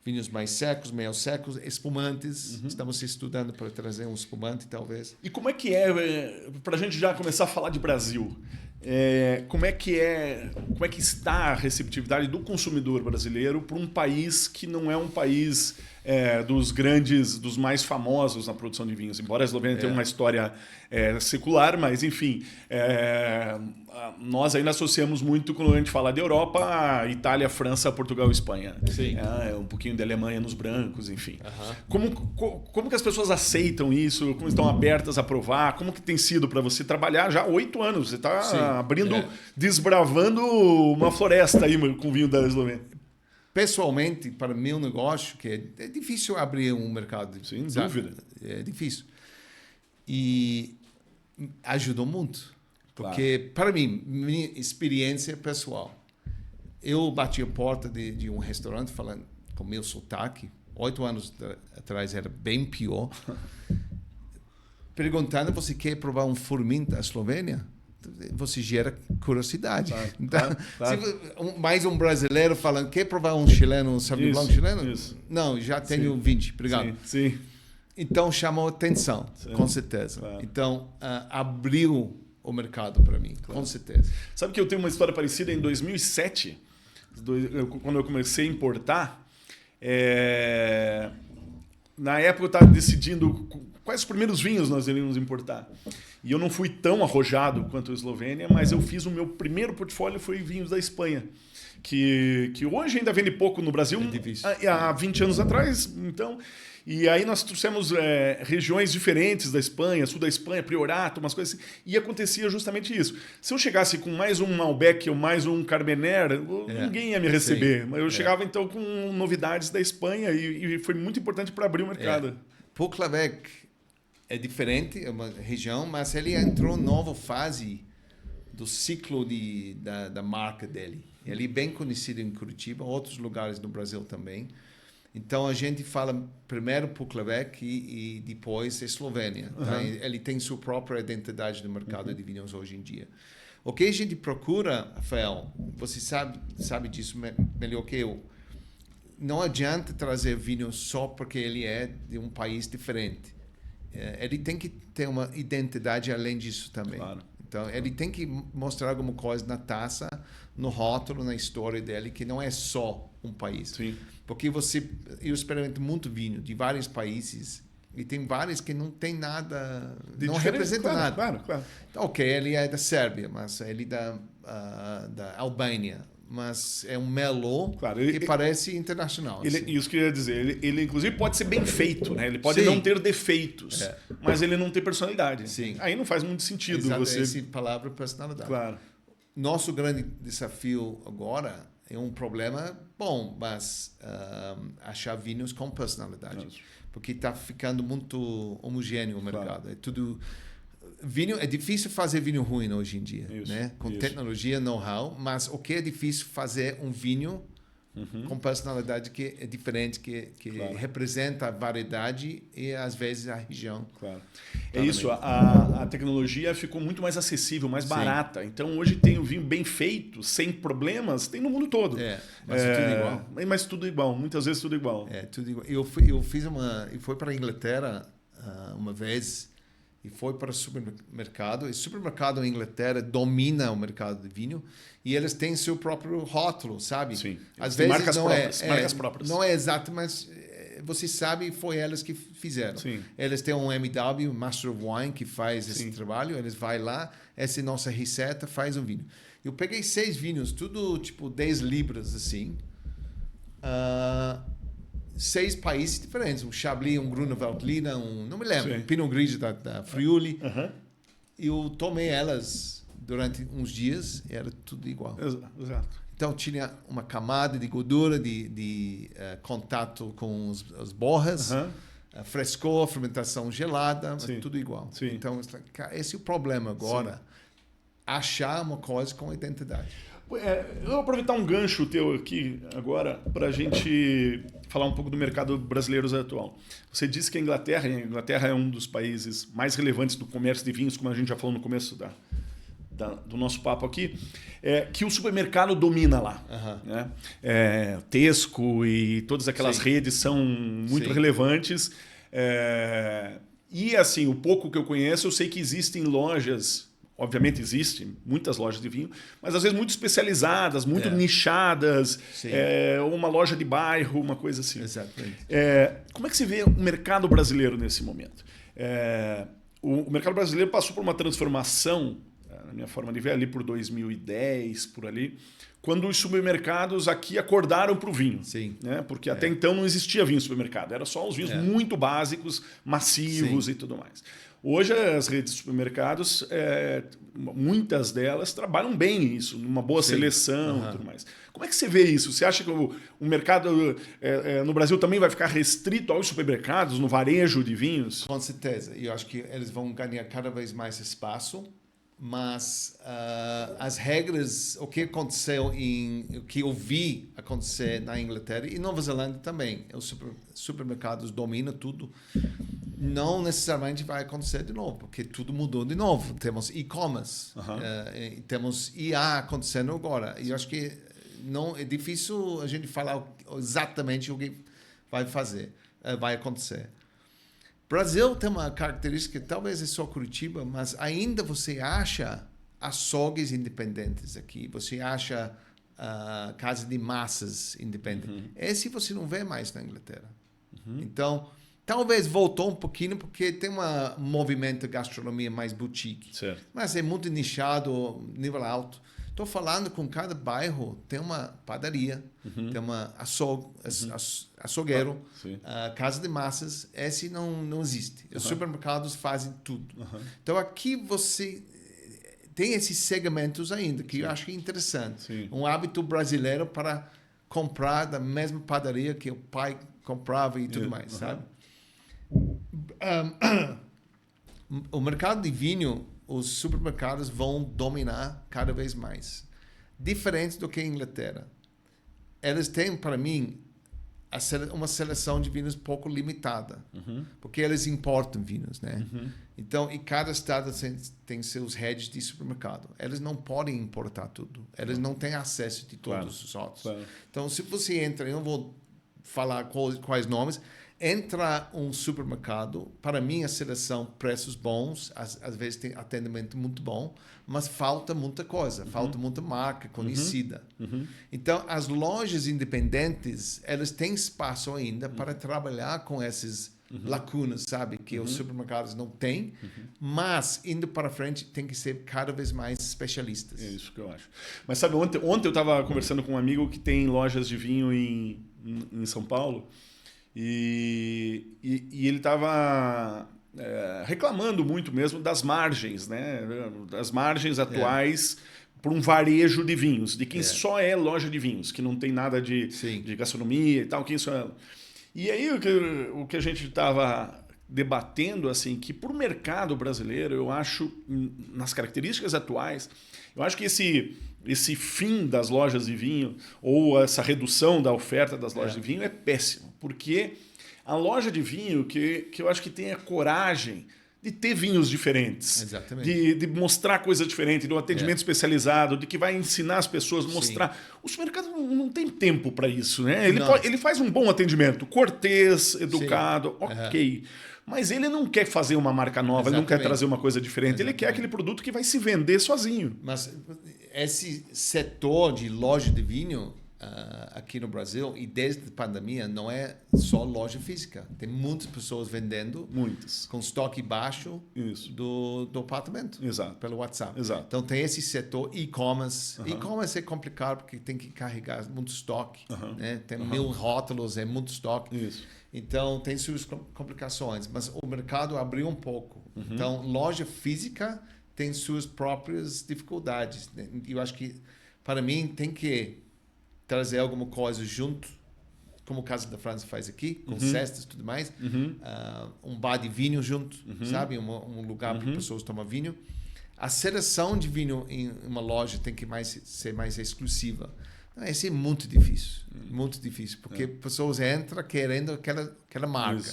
vinhos mais secos, meio secos, espumantes. Estamos estudando para trazer um espumante, talvez. E como é que para a gente já começar a falar de Brasil, como é que está a receptividade do consumidor brasileiro para um país que não é um país dos mais famosos na produção de vinhos. Embora a Eslovênia tenha uma história secular, mas enfim, nós ainda associamos muito quando a gente fala de Europa, a Itália, França, Portugal e Espanha. Sim. Um pouquinho de Alemanha nos brancos, enfim. Como que as pessoas aceitam isso? Como estão abertas a provar? Como que tem sido para você trabalhar já há 8 anos? Você está abrindo, desbravando uma floresta aí com o vinho da Eslovênia. Pessoalmente, para o meu negócio, que é difícil abrir um mercado. Sem dúvida. É difícil. E ajudou muito. Claro. Porque, para mim, minha experiência pessoal, eu bati a porta de um restaurante falando com meu sotaque. 8 anos atrás era bem pior. Perguntando, você quer provar um furmin da Eslovênia? Você gera curiosidade. Claro, então, claro. Se mais um brasileiro falando, quer provar um chileno, um Sauvignon Blanc chileno? Isso. Não, já tenho 20, obrigado. Sim. Então, chamou atenção, com certeza. Claro. Então, abriu o mercado para mim, com certeza. Sabe que eu tenho uma história parecida em 2007, quando eu comecei a importar. Na época eu estava decidindo quais os primeiros vinhos nós iríamos importar. E eu não fui tão arrojado quanto a Eslovênia, mas eu fiz o meu primeiro portfólio, foi vinhos da Espanha. Que hoje ainda vende pouco no Brasil, há 20 anos atrás. Então, e aí nós trouxemos regiões diferentes da Espanha, sul da Espanha, Priorato, umas coisas assim, e acontecia justamente isso. Se eu chegasse com mais um Malbec ou mais um Carmener, ninguém ia me receber. Mas eu chegava então com novidades da Espanha e foi muito importante para abrir o mercado. Puklavec é diferente, é uma região, mas ele entrou em nova fase do ciclo da marca dele. Ele é bem conhecido em Curitiba, outros lugares no Brasil também. Então, a gente fala primeiro Puklavec e depois Eslovênia. Tá? Ele tem sua própria identidade no mercado de vinhos hoje em dia. O que a gente procura, Rafael, você sabe disso melhor que eu, não adianta trazer vinho só porque ele é de um país diferente. Ele tem que ter uma identidade além disso também. Claro. Então, ele tem que mostrar alguma coisa na taça, no rótulo, na história dele, que não é só um país. Sim. Porque eu experimento muito vinho de vários países e tem vários que não tem nada, não representa nada. Claro. Então, ok, ele é da Sérvia, mas ele é da Albânia. Mas é um melô que parece internacional. Isso que eu ia dizer. Ele inclusive, pode ser bem feito. Né? Ele pode não ter defeitos, mas ele não tem personalidade. Sim. Aí não faz muito sentido. Essa palavra personalidade. Claro. Nosso grande desafio agora é um problema bom, mas achar vinhos com personalidade. Isso. Porque está ficando muito homogêneo o mercado. Claro. É tudo... Vinho, é difícil fazer vinho ruim hoje em dia, né? Com tecnologia, know-how, mas o que é difícil fazer um vinho com personalidade que é diferente, que representa a variedade e às vezes a região. Claro. É isso, a tecnologia ficou muito mais acessível, mais barata. Então hoje tem o vinho bem feito, sem problemas, tem no mundo todo. Mas é tudo igual. Mas tudo igual, muitas vezes tudo igual. Tudo igual. Eu fui para a Inglaterra uma vez. E foi para o supermercado. E o supermercado na Inglaterra domina o mercado de vinho. E eles têm seu próprio rótulo, sabe? Sim. Às vezes marcas próprias. Não é exato, mas você sabe, foi eles que fizeram. Sim. Eles têm um MW, Master of Wine, que faz esse trabalho. Eles vão lá, essa é nossa receita, faz um vinho. Eu peguei 6 vinhos, tudo tipo 10 libras, assim. 6 países diferentes, um Chablis, um Gruner Veltliner, não me lembro, um Pinot Grigio da Friuli. E eu tomei elas durante uns dias e era tudo igual. Exato. Então tinha uma camada de gordura, de contato com as borras, frescor, fermentação gelada, mas tudo igual. Então esse é o problema agora, achar uma coisa com identidade. Eu vou aproveitar um gancho teu aqui agora para a gente falar um pouco do mercado brasileiro atual. Você disse que a Inglaterra é um dos países mais relevantes do comércio de vinhos, como a gente já falou no começo do nosso papo aqui, que o supermercado domina lá. Né? Tesco e todas aquelas redes são muito relevantes. E assim, o pouco que eu conheço, eu sei que existem lojas obviamente existem muitas lojas de vinho, mas às vezes muito especializadas, muito nichadas, uma loja de bairro, uma coisa assim. Exatamente. Como é que se vê o mercado brasileiro nesse momento? O mercado brasileiro passou por uma transformação, na minha forma de ver, ali por 2010, por ali, quando os supermercados aqui acordaram para o vinho. Sim. Né? Porque até então não existia vinho no supermercado, era só os vinhos muito básicos, massivos e tudo mais. Hoje as redes de supermercados, muitas delas trabalham bem isso, numa boa seleção e tudo mais. Como é que você vê isso? Você acha que o mercado no Brasil também vai ficar restrito aos supermercados, no varejo de vinhos? Com certeza. Eu acho que eles vão ganhar cada vez mais espaço, mas as regras, o que aconteceu o que eu vi acontecer na Inglaterra e Nova Zelândia também, os supermercados dominam tudo, não necessariamente vai acontecer de novo, porque tudo mudou de novo. Temos e-commerce, temos IA acontecendo agora. E eu acho que não é difícil a gente falar exatamente o que vai acontecer. Brasil tem uma característica, talvez é só Curitiba, mas ainda você acha açougues independentes aqui, você acha casa de massas independente. Esse você não vê mais na Inglaterra. Então, talvez voltou um pouquinho porque tem um movimento de gastronomia mais boutique. Certo. Mas é muito nichado, nível alto. Estou falando com cada bairro tem uma padaria, tem uma açougueiro, casa de massas. Esse não existe. Os supermercados fazem tudo. Então aqui você tem esses segmentos ainda que eu acho interessante. Sim. Um hábito brasileiro para comprar da mesma padaria que o pai comprava e tudo mais, sabe? O mercado de vinho, os supermercados vão dominar cada vez mais. Diferente do que a Inglaterra. Eles têm, para mim, uma seleção de vinhos pouco limitada. Porque eles importam vinhos, né? Então, e cada estado tem seus redes de supermercado. Eles não podem importar tudo. Eles não têm acesso de todos os outros. Claro. Então, se você entra, eu não vou falar quais nomes, entra um supermercado, para mim a seleção, preços bons, às vezes tem atendimento muito bom, mas falta muita coisa, falta muita marca conhecida. Então, as lojas independentes, elas têm espaço ainda para trabalhar com essas lacunas, sabe? Que os supermercados não têm, mas indo para frente tem que ser cada vez mais especialistas. É isso que eu acho. Mas sabe, ontem eu estava conversando com um amigo que tem lojas de vinho em São Paulo, e ele estava reclamando muito mesmo das margens, né? Das margens atuais para um varejo de vinhos, de quem só é loja de vinhos, que não tem nada de gastronomia e tal, quem só é... E aí o que a gente estava debatendo, assim, que para o mercado brasileiro, eu acho, nas características atuais, eu acho que esse fim das lojas de vinho ou essa redução da oferta das lojas de vinho é péssimo, porque a loja de vinho que eu acho que tem a coragem de ter vinhos diferentes, exatamente, de mostrar coisa diferente, de um atendimento especializado, de que vai ensinar as pessoas a mostrar. O supermercado não tem tempo para isso, né? Ele faz um bom atendimento, cortês, educado, ok. Mas ele não quer fazer uma marca nova, ele não quer trazer uma coisa diferente, ele quer aquele produto que vai se vender sozinho. Mas esse setor de loja de vinho aqui no Brasil, e desde a pandemia, não é só loja física. Tem muitas pessoas vendendo com estoque baixo do apartamento, pelo WhatsApp. Exato. Então tem esse setor e-commerce. E-commerce é complicado porque tem que carregar muito estoque. Né? Tem 1000 rótulos, é muito estoque. Isso. Então tem suas complicações, mas o mercado abriu um pouco. Então loja física tem suas próprias dificuldades. Eu acho que, para mim, tem que trazer alguma coisa junto, como o Casa da França faz aqui, com cestas e tudo mais. Um bar de vinho junto, sabe? Um lugar para pessoas tomar vinho. A seleção de vinho em uma loja tem que ser mais exclusiva. Isso é muito difícil. Muito difícil, porque pessoas entram querendo aquela marca.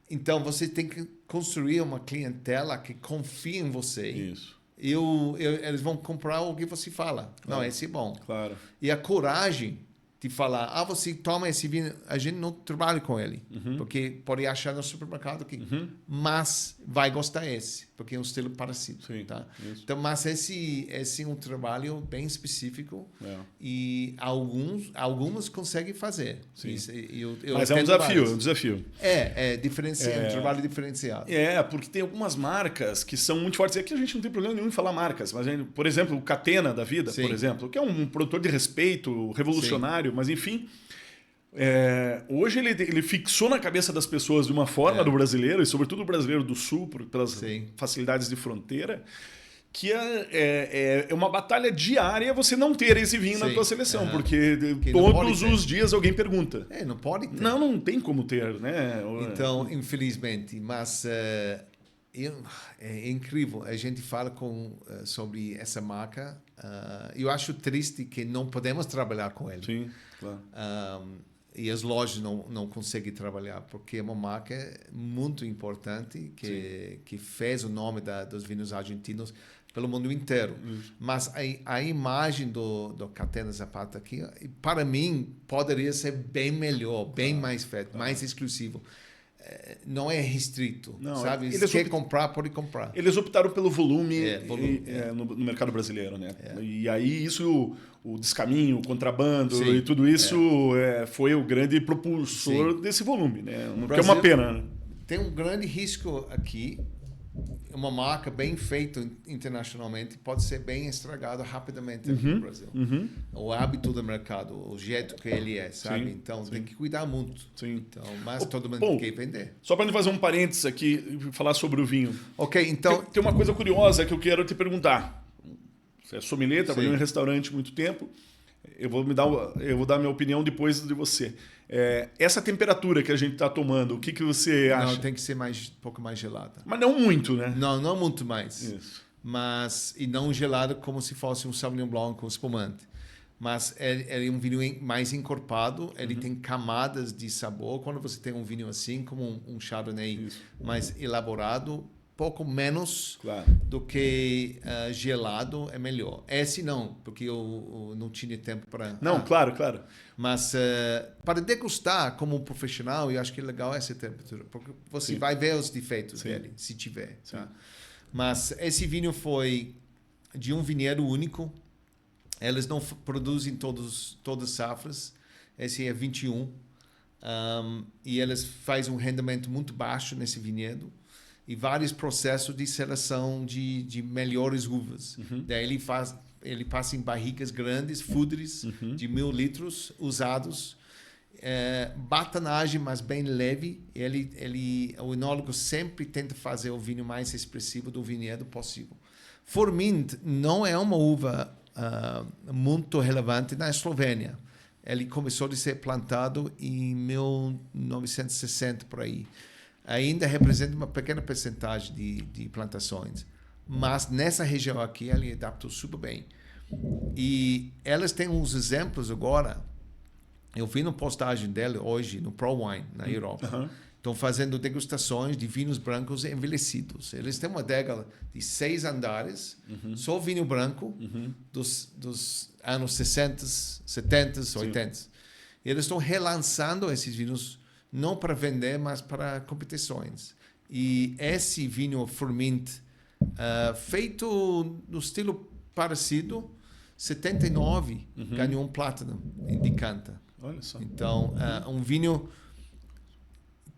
Então, você tem que construir uma clientela que confia em você. Isso. Eles vão comprar o que você fala. Claro. Não, esse é bom. Claro. E a coragem de falar, você toma esse vinho, a gente não trabalha com ele, porque pode achar no supermercado aqui, mas vai gostar esse, porque é um estilo parecido. Sim, tá? Então, mas esse é um trabalho bem específico e alguns conseguem fazer. Isso, mas é um desafio, um trabalho diferenciado. Porque tem algumas marcas que são muito fortes. E aqui a gente não tem problema nenhum em falar marcas, mas, por exemplo, o Catena da vida, por exemplo, que é um produtor de respeito, revolucionário, mas enfim, hoje ele fixou na cabeça das pessoas de uma forma do brasileiro, e sobretudo o brasileiro do Sul, pelas facilidades de fronteira, que é uma batalha diária você não ter esse vinho na tua seleção, porque todos os dias alguém pergunta. Não pode ter. Não tem como ter, né? Então, infelizmente, mas é incrível. A gente fala sobre essa marca. Eu acho triste que não podemos trabalhar com ele. Sim, claro. E as lojas não conseguem trabalhar, porque é uma marca muito importante que fez o nome dos vinhos argentinos pelo mundo inteiro. Mas a imagem do Catena Zapata aqui, para mim, poderia ser bem melhor, bem mais feito, mais exclusivo. Não é restrito, sabe? Se quer comprar, pode comprar. Eles optaram pelo volume, no mercado brasileiro, né? E aí isso, o descaminho, o contrabando e tudo isso foi o grande propulsor desse volume, né? Que é uma pena. Né? Tem um grande risco aqui. Uma marca bem feita internacionalmente pode ser bem estragada rapidamente aqui no Brasil. O hábito do mercado, o jeito que ele é, sabe? Então tem que cuidar muito. Então, mas todo mundo quer vender. Só para fazer um parênteses aqui e falar sobre o vinho. Ok, então... Tem uma coisa curiosa que eu quero te perguntar. Você é sommelier, trabalhou em restaurante há muito tempo. Eu vou dar minha opinião depois de você. Essa temperatura que a gente está tomando, o que você acha? Não, tem que ser um pouco mais gelada. Mas não muito, né? Não muito mais. Isso. E não gelado como se fosse um Sauvignon Blanc com espumante. Mas ele é um vinho mais encorpado, ele tem camadas de sabor. Quando você tem um vinho assim, como um Chardonnay mais elaborado, pouco menos do que gelado é melhor. Esse não, porque eu não tinha tempo para... Não, claro. Mas para degustar como um profissional, eu acho que é legal essa temperatura, porque você vai ver os defeitos dele, se tiver. Tá? Mas esse vinho foi de um vinhedo único. Eles não produzem todas as safras. Esse é 21. E eles fazem um rendimento muito baixo nesse vinhedo. E vários processos de seleção de melhores uvas. Daí ele passa em barricas grandes, fudres, de 1000 litros, usados. Batanagem, mas bem leve. O enólogo sempre tenta fazer o vinho mais expressivo do vinhedo possível. Formint não é uma uva muito relevante na Eslovênia. Ele começou a ser plantado em 1960, por aí. Ainda representa uma pequena percentagem de plantações. Mas nessa região aqui, ele adaptou super bem. E elas têm uns exemplos agora. Eu vi na postagem dele hoje, no ProWine, na Europa. Estão fazendo degustações de vinhos brancos envelhecidos. Eles têm uma adega de 6 andares, só vinho branco, dos anos 60, 70, 80. E eles estão relançando esses vinhos não para vender, mas para competições. E esse vinho Formint, feito no estilo parecido, 79, ganhou um Platinum em Decanta. Olha só. Então, um vinho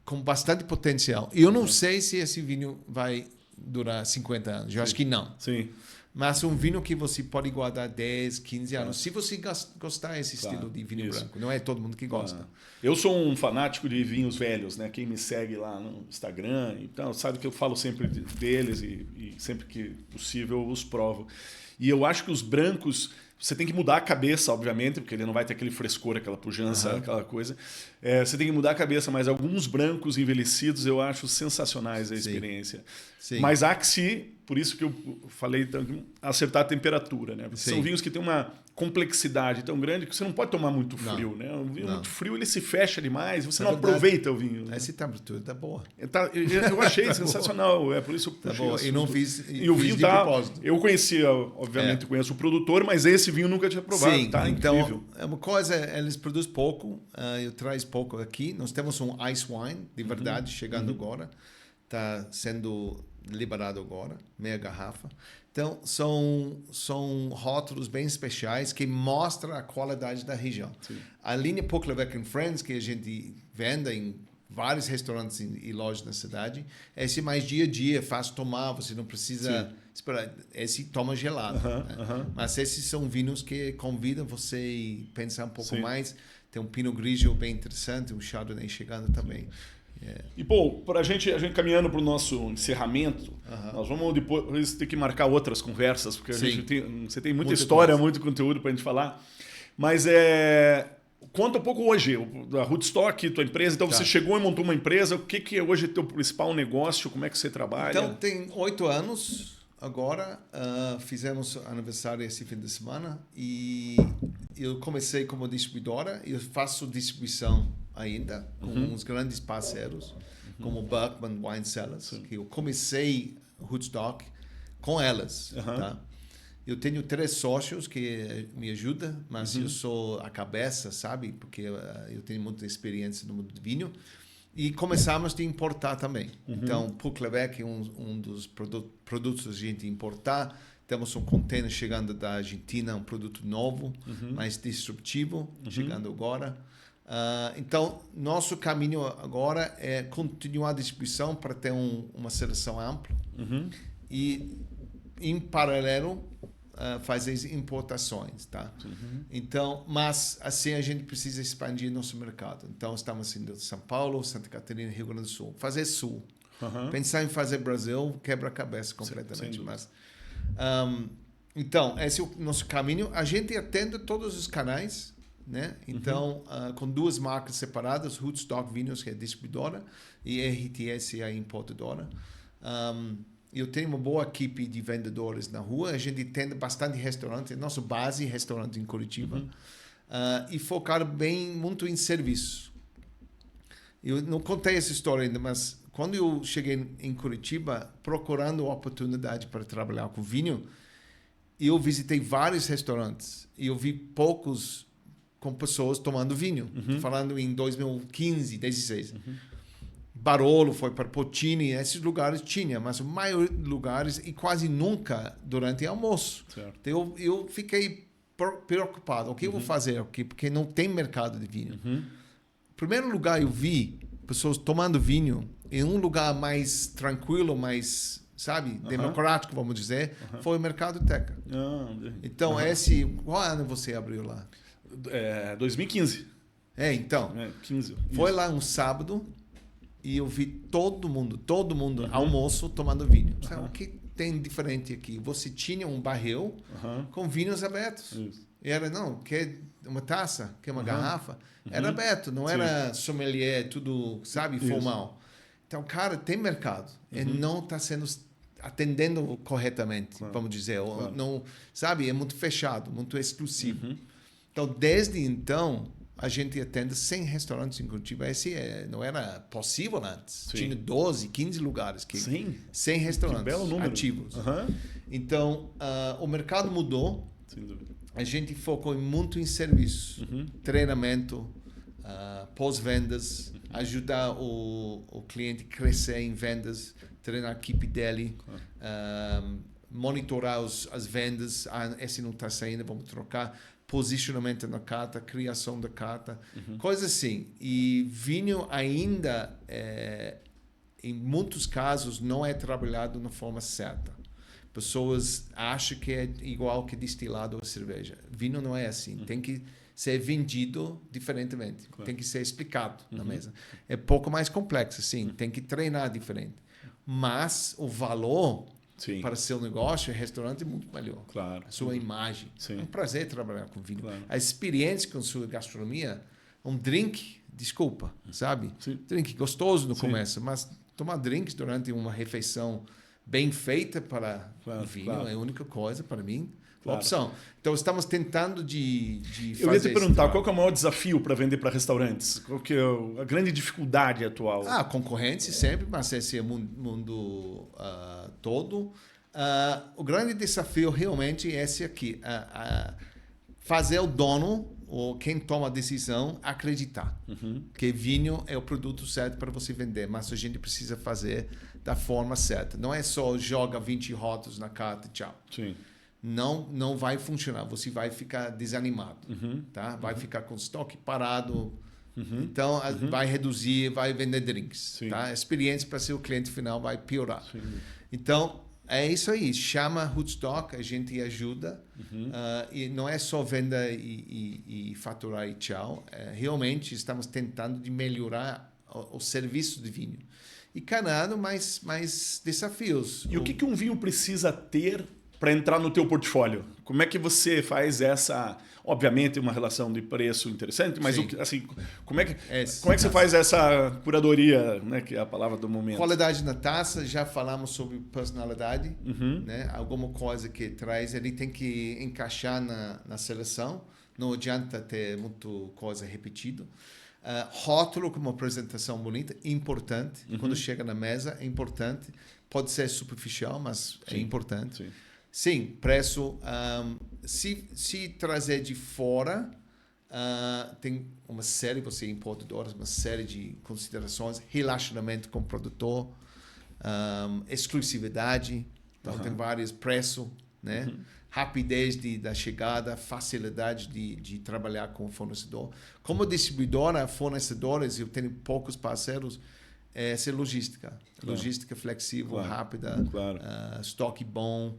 com bastante potencial. Eu não sei se esse vinho vai durar 50 anos. Eu acho que não. Sim. Mas um vinho que você pode guardar 10, 15 anos. Se você gostar desse estilo de vinho branco. Não é todo mundo que gosta. Eu sou um fanático de vinhos velhos, né? Quem me segue lá no Instagram, então sabe que eu falo sempre deles e sempre que possível eu os provo. E eu acho que os brancos, você tem que mudar a cabeça, obviamente, porque ele não vai ter aquele frescor, aquela pujança, aquela coisa. Você tem que mudar a cabeça, mas alguns brancos envelhecidos eu acho sensacionais a experiência. Sim. Mas há que se, por isso que eu falei, então, acertar a temperatura, né? São vinhos que têm complexidade tão grande que você não pode tomar muito frio, né? O vinho muito frio, ele se fecha demais, você Na não verdade, aproveita o vinho. Essa temperatura tá boa. Eu achei sensacional, por isso eu puxei boa. E não fiz, e o vinho de tá, propósito. eu conhecia, obviamente, conheço o produtor, mas esse vinho nunca tinha provado. Sim, Tá então, incrível. é uma coisa, eles produzem pouco, eu traz pouco aqui. Nós temos um ice wine, de verdade, chegando agora. Está sendo liberado agora, meia garrafa. Então, são rótulos bem especiais que mostram a qualidade da região. Sim. A linha Pukleveck Friends, que a gente vende em vários restaurantes e lojas na cidade, esse mais dia a dia, fácil tomar, você não precisa esperar. Esse toma gelado. Mas esses são vinhos que convidam você a pensar um pouco mais. Tem um Pinot Grigio bem interessante, um Chardonnay chegando também. E, pô, a gente caminhando para o nosso encerramento, nós vamos depois ter que marcar outras conversas, porque você tem muita história, muito conteúdo para a gente falar. Mas conta um pouco hoje, da Rootstock, tua empresa. Então, você chegou e montou uma empresa. O que é hoje teu principal negócio? Como é que você trabalha? Então, tem 8 anos agora. Fizemos aniversário esse fim de semana. E eu comecei como distribuidora. Eu faço distribuição ainda com uns grandes parceiros, como Berkman Wine Cellars, que eu comecei Rootstock com elas. Tá? Eu tenho 3 sócios que me ajudam, mas eu sou a cabeça, sabe? Porque eu tenho muita experiência no mundo do vinho. E começamos a importar também. Então, Pukleveck é um dos produtos que a gente importar. Temos um container chegando da Argentina, um produto novo, mais disruptivo, chegando agora. Então, nosso caminho agora é continuar a distribuição para ter uma seleção ampla e, em paralelo, fazer as importações, tá? Então, mas assim a gente precisa expandir nosso mercado. Então, estamos indo São Paulo, Santa Catarina, Rio Grande do Sul. Fazer Sul. Pensar em fazer Brasil quebra a cabeça completamente. Mas, então, esse é o nosso caminho. A gente atende todos os canais, né? Então, com 2 marcas separadas, Rootstock Vinhos, que é a distribuidora, e RTS, a importadora. Eu tenho uma boa equipe de vendedores na rua. A gente atende bastante restaurante. Nossa base é restaurante em Curitiba. E focado muito em serviço. Eu não contei essa história ainda, mas quando eu cheguei em Curitiba, procurando oportunidade para trabalhar com vinho, eu visitei vários restaurantes. E eu vi poucos com pessoas tomando vinho. Falando em 2015, 2016. Barolo foi para Potini, esses lugares tinha, mas a maioria dos lugares, e quase nunca durante o almoço. Então, eu fiquei preocupado. O que eu vou fazer aqui? Porque não tem mercado de vinho. Em primeiro lugar, eu vi pessoas tomando vinho em um lugar mais tranquilo, mais, sabe, democrático, vamos dizer, foi o Mercado Teca. Então, qual ano você abriu lá? 2015. Então. 15. Foi lá um sábado e eu vi todo mundo almoço tomando vinho. O que tem diferente aqui? Você tinha um barril com vinhos abertos. E era, quer uma taça, quer uma garrafa? Era aberto, não era sommelier, tudo, sabe, formal. Então, cara, tem mercado. E não está sendo atendendo corretamente, vamos dizer. Não, sabe, é muito fechado, muito exclusivo. Então, desde então, a gente atende 100 restaurantes em Curitiba. Esse não era possível antes. Tinha 12, 15 lugares. 100 restaurantes ativos. Então, o mercado mudou. Sem dúvida. A gente focou muito em serviço, treinamento, pós-vendas, ajudar o cliente a crescer em vendas, treinar a equipe dele, monitorar as vendas. Esse não está saindo, vamos trocar. Posicionamento na carta, criação da carta, coisas assim. E vinho ainda, em muitos casos, não é trabalhado na forma certa. Pessoas acham que é igual que destilado ou cerveja. Vinho não é assim. Tem que ser vendido diferentemente. Tem que ser explicado na mesa. É pouco mais complexo, sim. Tem que treinar diferente. Mas o valor para seu negócio, restaurante é muito melhor. Claro. A sua imagem. É um prazer trabalhar com vinho. Claro. A experiência com sua gastronomia, um drink, desculpa, sabe? Drink gostoso no começo, mas tomar drinks durante uma refeição bem feita para o vinho é a única coisa para mim. opção. Então, estamos tentando de fazer. Eu ia te perguntar, qual que é o maior desafio para vender para restaurantes? Qual que é a grande dificuldade atual? Concorrência sempre, mas esse é o mundo todo. O grande desafio realmente é esse aqui. Fazer o dono, ou quem toma a decisão, acreditar que vinho é o produto certo para você vender. Mas a gente precisa fazer da forma certa. Não é só joga 20 rótulos na carta e tchau. Sim. Não vai funcionar. Você vai ficar desanimado. Tá? Vai ficar com estoque parado. Então, vai reduzir, vai vender drinks. Tá? A experiência para seu cliente final vai piorar. Sim. Então, é isso aí. Chama Hoodstock, a gente ajuda. E não é só venda e faturar e tchau. Realmente, estamos tentando de melhorar o serviço de vinho. E cada mais desafios. E o que um vinho precisa ter para entrar no teu portfólio? Como é que você faz essa... Obviamente, uma relação de preço interessante, mas como é que você faz essa curadoria, né, que é a palavra do momento? Qualidade na taça, já falamos sobre personalidade. Né? Alguma coisa que traz, ele tem que encaixar na seleção. Não adianta ter muita coisa repetida. Rótulo como apresentação bonita, importante. Quando chega na mesa, é importante. Pode ser superficial, mas é importante. Sim, preço. Se trazer de fora, tem uma série, você é importador, uma série de considerações, relacionamento com o produtor, exclusividade, então tem vários preços, né? Rapidez da chegada, facilidade de trabalhar com o fornecedor. Como distribuidora, fornecedores, eu tenho poucos parceiros, essa é logística. Logística flexível, rápida, estoque bom,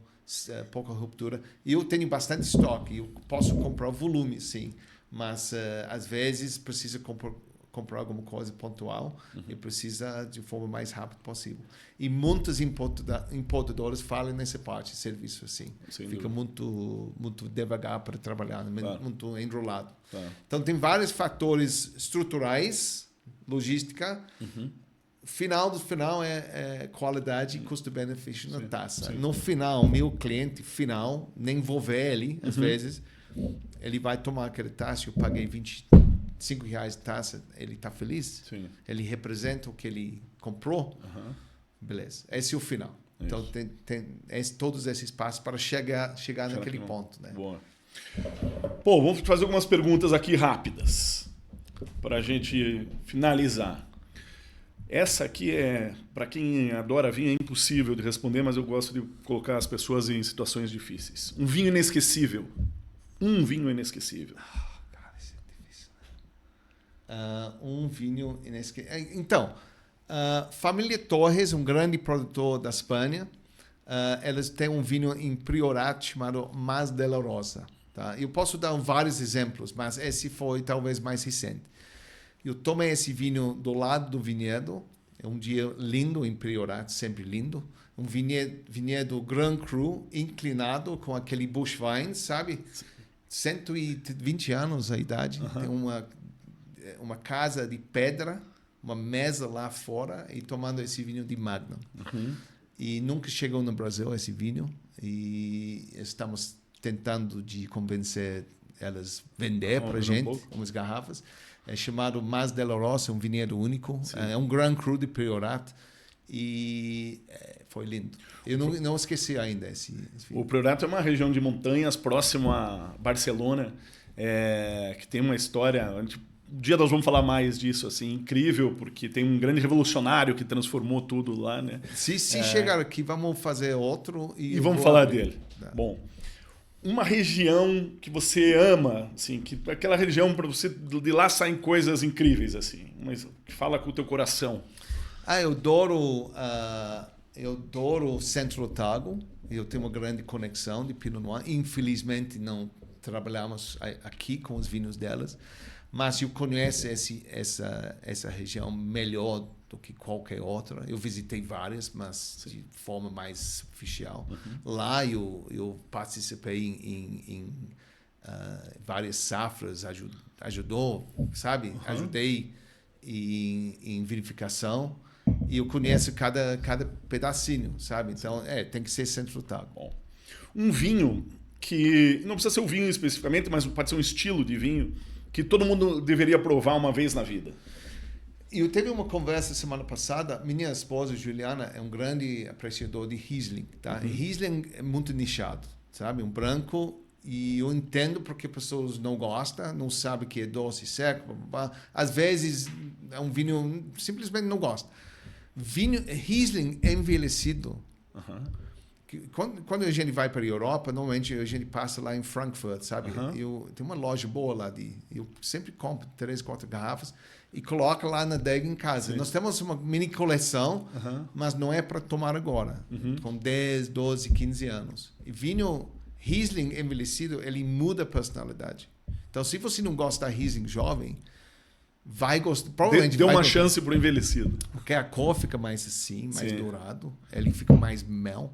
pouca ruptura. E eu tenho bastante estoque, eu posso comprar volume, sim, mas às vezes precisa comprar alguma coisa pontual e precisa de forma mais rápida possível. E muitos importadores falam nessa parte, serviço assim. Fica muito devagar para trabalhar, muito enrolado. Então, tem vários fatores estruturais, logística. Final do final é qualidade e custo-benefício na taça. No final, meu cliente final, nem vou ver ele, às vezes, ele vai tomar aquele taça, eu paguei R$25 de taça, ele está feliz? Ele representa o que ele comprou? Beleza, esse é o final. Então, tem todos esses passos para chegar naquele ponto. Né? Boa. Pô, vamos fazer algumas perguntas aqui rápidas, para a gente finalizar. Essa aqui para quem adora vinho, é impossível de responder, mas eu gosto de colocar as pessoas em situações difíceis. Um vinho inesquecível. Um vinho inesquecível. Cara, isso é difícil. Um vinho inesquecível. Então, Família Torres, um grande produtor da Espanha, eles têm um vinho em Priorat chamado Mas de la Rosa. Tá? Eu posso dar vários exemplos, mas esse foi talvez mais recente. Eu tomei esse vinho do lado do vinhedo. É um dia lindo em Priorat, sempre lindo. Um vinhedo Grand Cru, inclinado com aquele Bush Wine, sabe? 120 anos a idade. Tem uma casa de pedra, uma mesa lá fora e tomando esse vinho de Magnum. E nunca chegou no Brasil esse vinho. E estamos tentando de convencer elas a vender para a gente umas garrafas. É chamado Mas de la Rosa, um vinhedo único. É um Grand Cru de Priorat. E foi lindo. Eu não esqueci ainda esse vinho. O Priorat é uma região de montanhas próximo a Barcelona, que tem uma história... Um dia nós vamos falar mais disso, assim, incrível, porque tem um grande revolucionário que transformou tudo lá, né? Se chegar aqui, vamos fazer outro. E vamos falar dele. Bom... Uma região que você ama, assim, que aquela região para você de lá saem coisas incríveis, assim, mas que fala com o teu coração. Eu adoro Centro Otago. Eu tenho uma grande conexão de Pinot Noir. Infelizmente não trabalhamos aqui com os vinhos delas, mas eu conheço essa região melhor do que qualquer outra. Eu visitei várias, mas de forma mais superficial. Lá eu participei em várias safras, ajudou, sabe? Ajudei em verificação e eu conheço cada pedacinho, sabe? Então, tem que ser Centro Otago. Bom. Um vinho que não precisa ser o vinho especificamente, mas pode ser um estilo de vinho que todo mundo deveria provar uma vez na vida? Eu teve uma conversa semana passada. Minha esposa, Juliana, é um grande apreciador de Riesling. Tá? E Riesling é muito nichado, sabe? Um branco. E eu entendo porque pessoas não gostam, não sabem que é doce e seco. Blá, blá, blá. Às vezes é um vinho simplesmente não gosta. Vinho Riesling envelhecido. Quando a gente vai para a Europa, normalmente a gente passa lá em Frankfurt, sabe? Tem uma loja boa lá. Eu sempre compro 3, 4 garrafas e coloco lá na adega em casa. Sim. Nós temos uma mini coleção, mas não é para tomar agora. Com 10, 12, 15 anos. E vinho Riesling envelhecido, ele muda a personalidade. Então, se você não gosta de Riesling jovem, vai gostar. Provavelmente deu uma chance para o envelhecido. Porque a cor fica mais assim, mais dourado. Ele fica mais mel.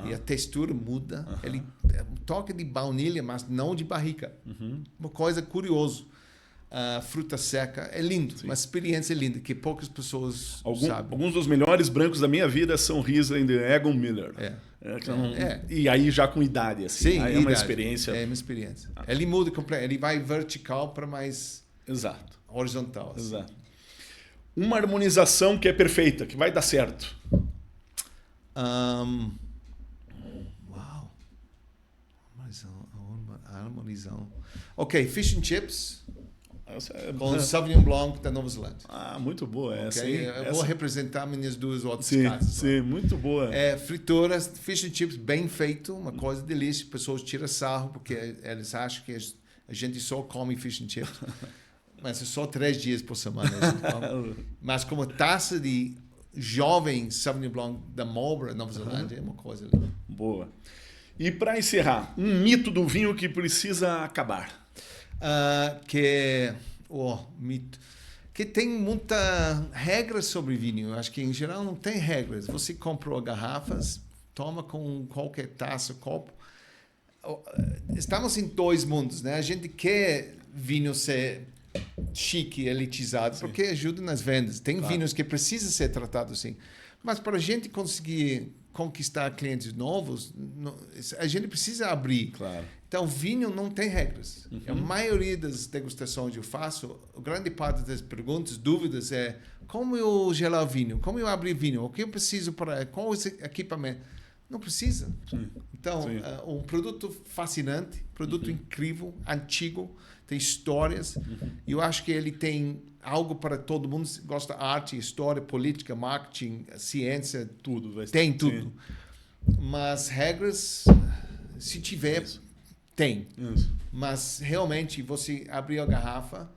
E a textura muda. Ele é um toque de baunilha, mas não de barrica. Uma coisa curiosa. Fruta seca. É lindo. Uma experiência linda que poucas pessoas sabem. Alguns dos melhores brancos da minha vida são Riesling de Egon Miller. E aí já com idade. Assim. Sim, aí é uma experiência. É uma experiência. Ele muda completamente. Ele vai vertical para mais horizontal. Assim. Exato. Uma harmonização que é perfeita, que vai dar certo. Uau. Harmonização. Ok, fish and chips. Com Sauvignon Blanc da Nova Zelândia. Muito boa essa. Okay? Eu vou representar minhas duas outras casas. Sim, muito boa. Frituras, fish and chips bem feito, uma coisa delícia. Pessoas tiram sarro porque eles acham que a gente só come fish and chips. Mas é só 3 dias por semana. Mas como taça de jovem Sauvignon Blanc da Marlborough, Nova Zelândia, é uma coisa linda. Boa. E para encerrar, um mito do vinho que precisa acabar. Mito. Que tem muita regra sobre vinho. Eu acho que, em geral, não tem regras. Você comprou garrafas, toma com qualquer taça, copo. Estamos em 2 mundos, né? A gente quer vinho ser chique, elitizado, porque ajuda nas vendas. Tem vinhos que precisam ser tratados assim. Mas para a gente conseguir conquistar clientes novos, a gente precisa abrir. Claro. Então, vinho não tem regras. A maioria das degustações que eu faço, a grande parte das perguntas, dúvidas é como eu gelar o vinho, como eu abrir vinho, o que eu preciso para qual equipamento. Não precisa. Então, um produto fascinante, produto incrível, antigo, tem histórias. E eu acho que ele tem algo para todo mundo. Gosta de arte, história, política, marketing, ciência. Tudo. Tem tudo. Mas regras, se tiver, tem. Mas realmente, você abrir a garrafa,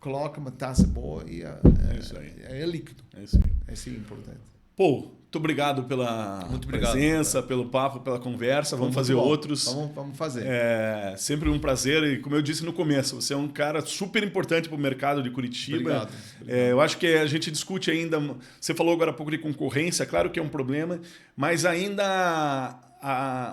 coloca uma taça boa e é líquido. É isso aí. É importante. Pô, muito obrigado pela presença, pelo papo, pela conversa. Vamos fazer outros. Vamos fazer. É sempre um prazer. E como eu disse no começo, você é um cara super importante para o mercado de Curitiba. Obrigado. Eu acho que a gente discute ainda... Você falou agora há pouco de concorrência, claro que é um problema, mas ainda...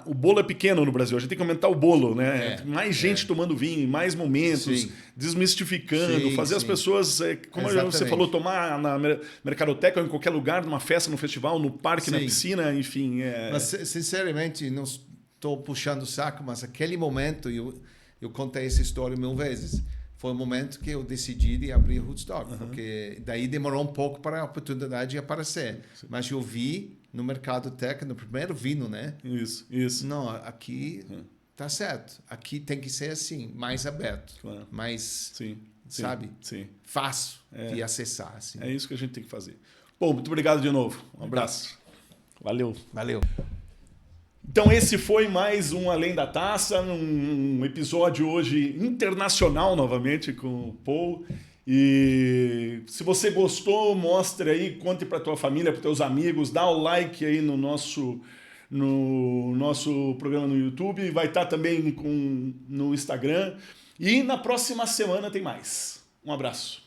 o bolo é pequeno no Brasil, a gente tem que aumentar o bolo, né? Mais gente tomando vinho, mais momentos, desmistificando, fazer as pessoas, como você falou, tomar na mercadoteca ou em qualquer lugar, numa festa, no festival, no parque, na piscina, enfim. Mas, sinceramente, não estou puxando o saco, mas aquele momento, eu contei essa história 1000 vezes, foi o momento que eu decidi de abrir o Rootstock, porque daí demorou um pouco para a oportunidade aparecer. Mas eu vi no mercado tech, no primeiro vinho, né? Isso. Não, aqui tá certo. Aqui tem que ser assim, mais aberto, mais, sabe? Fácil de acessar. Assim. É isso que a gente tem que fazer. Bom, muito obrigado de novo. Um abraço. Valeu. Então esse foi mais um Além da Taça, um episódio hoje internacional novamente com o Paul. E se você gostou, mostre aí, conte para tua família, para teus amigos, dá o like aí no nosso programa no YouTube, vai estar também no Instagram. E na próxima semana tem mais. Um abraço.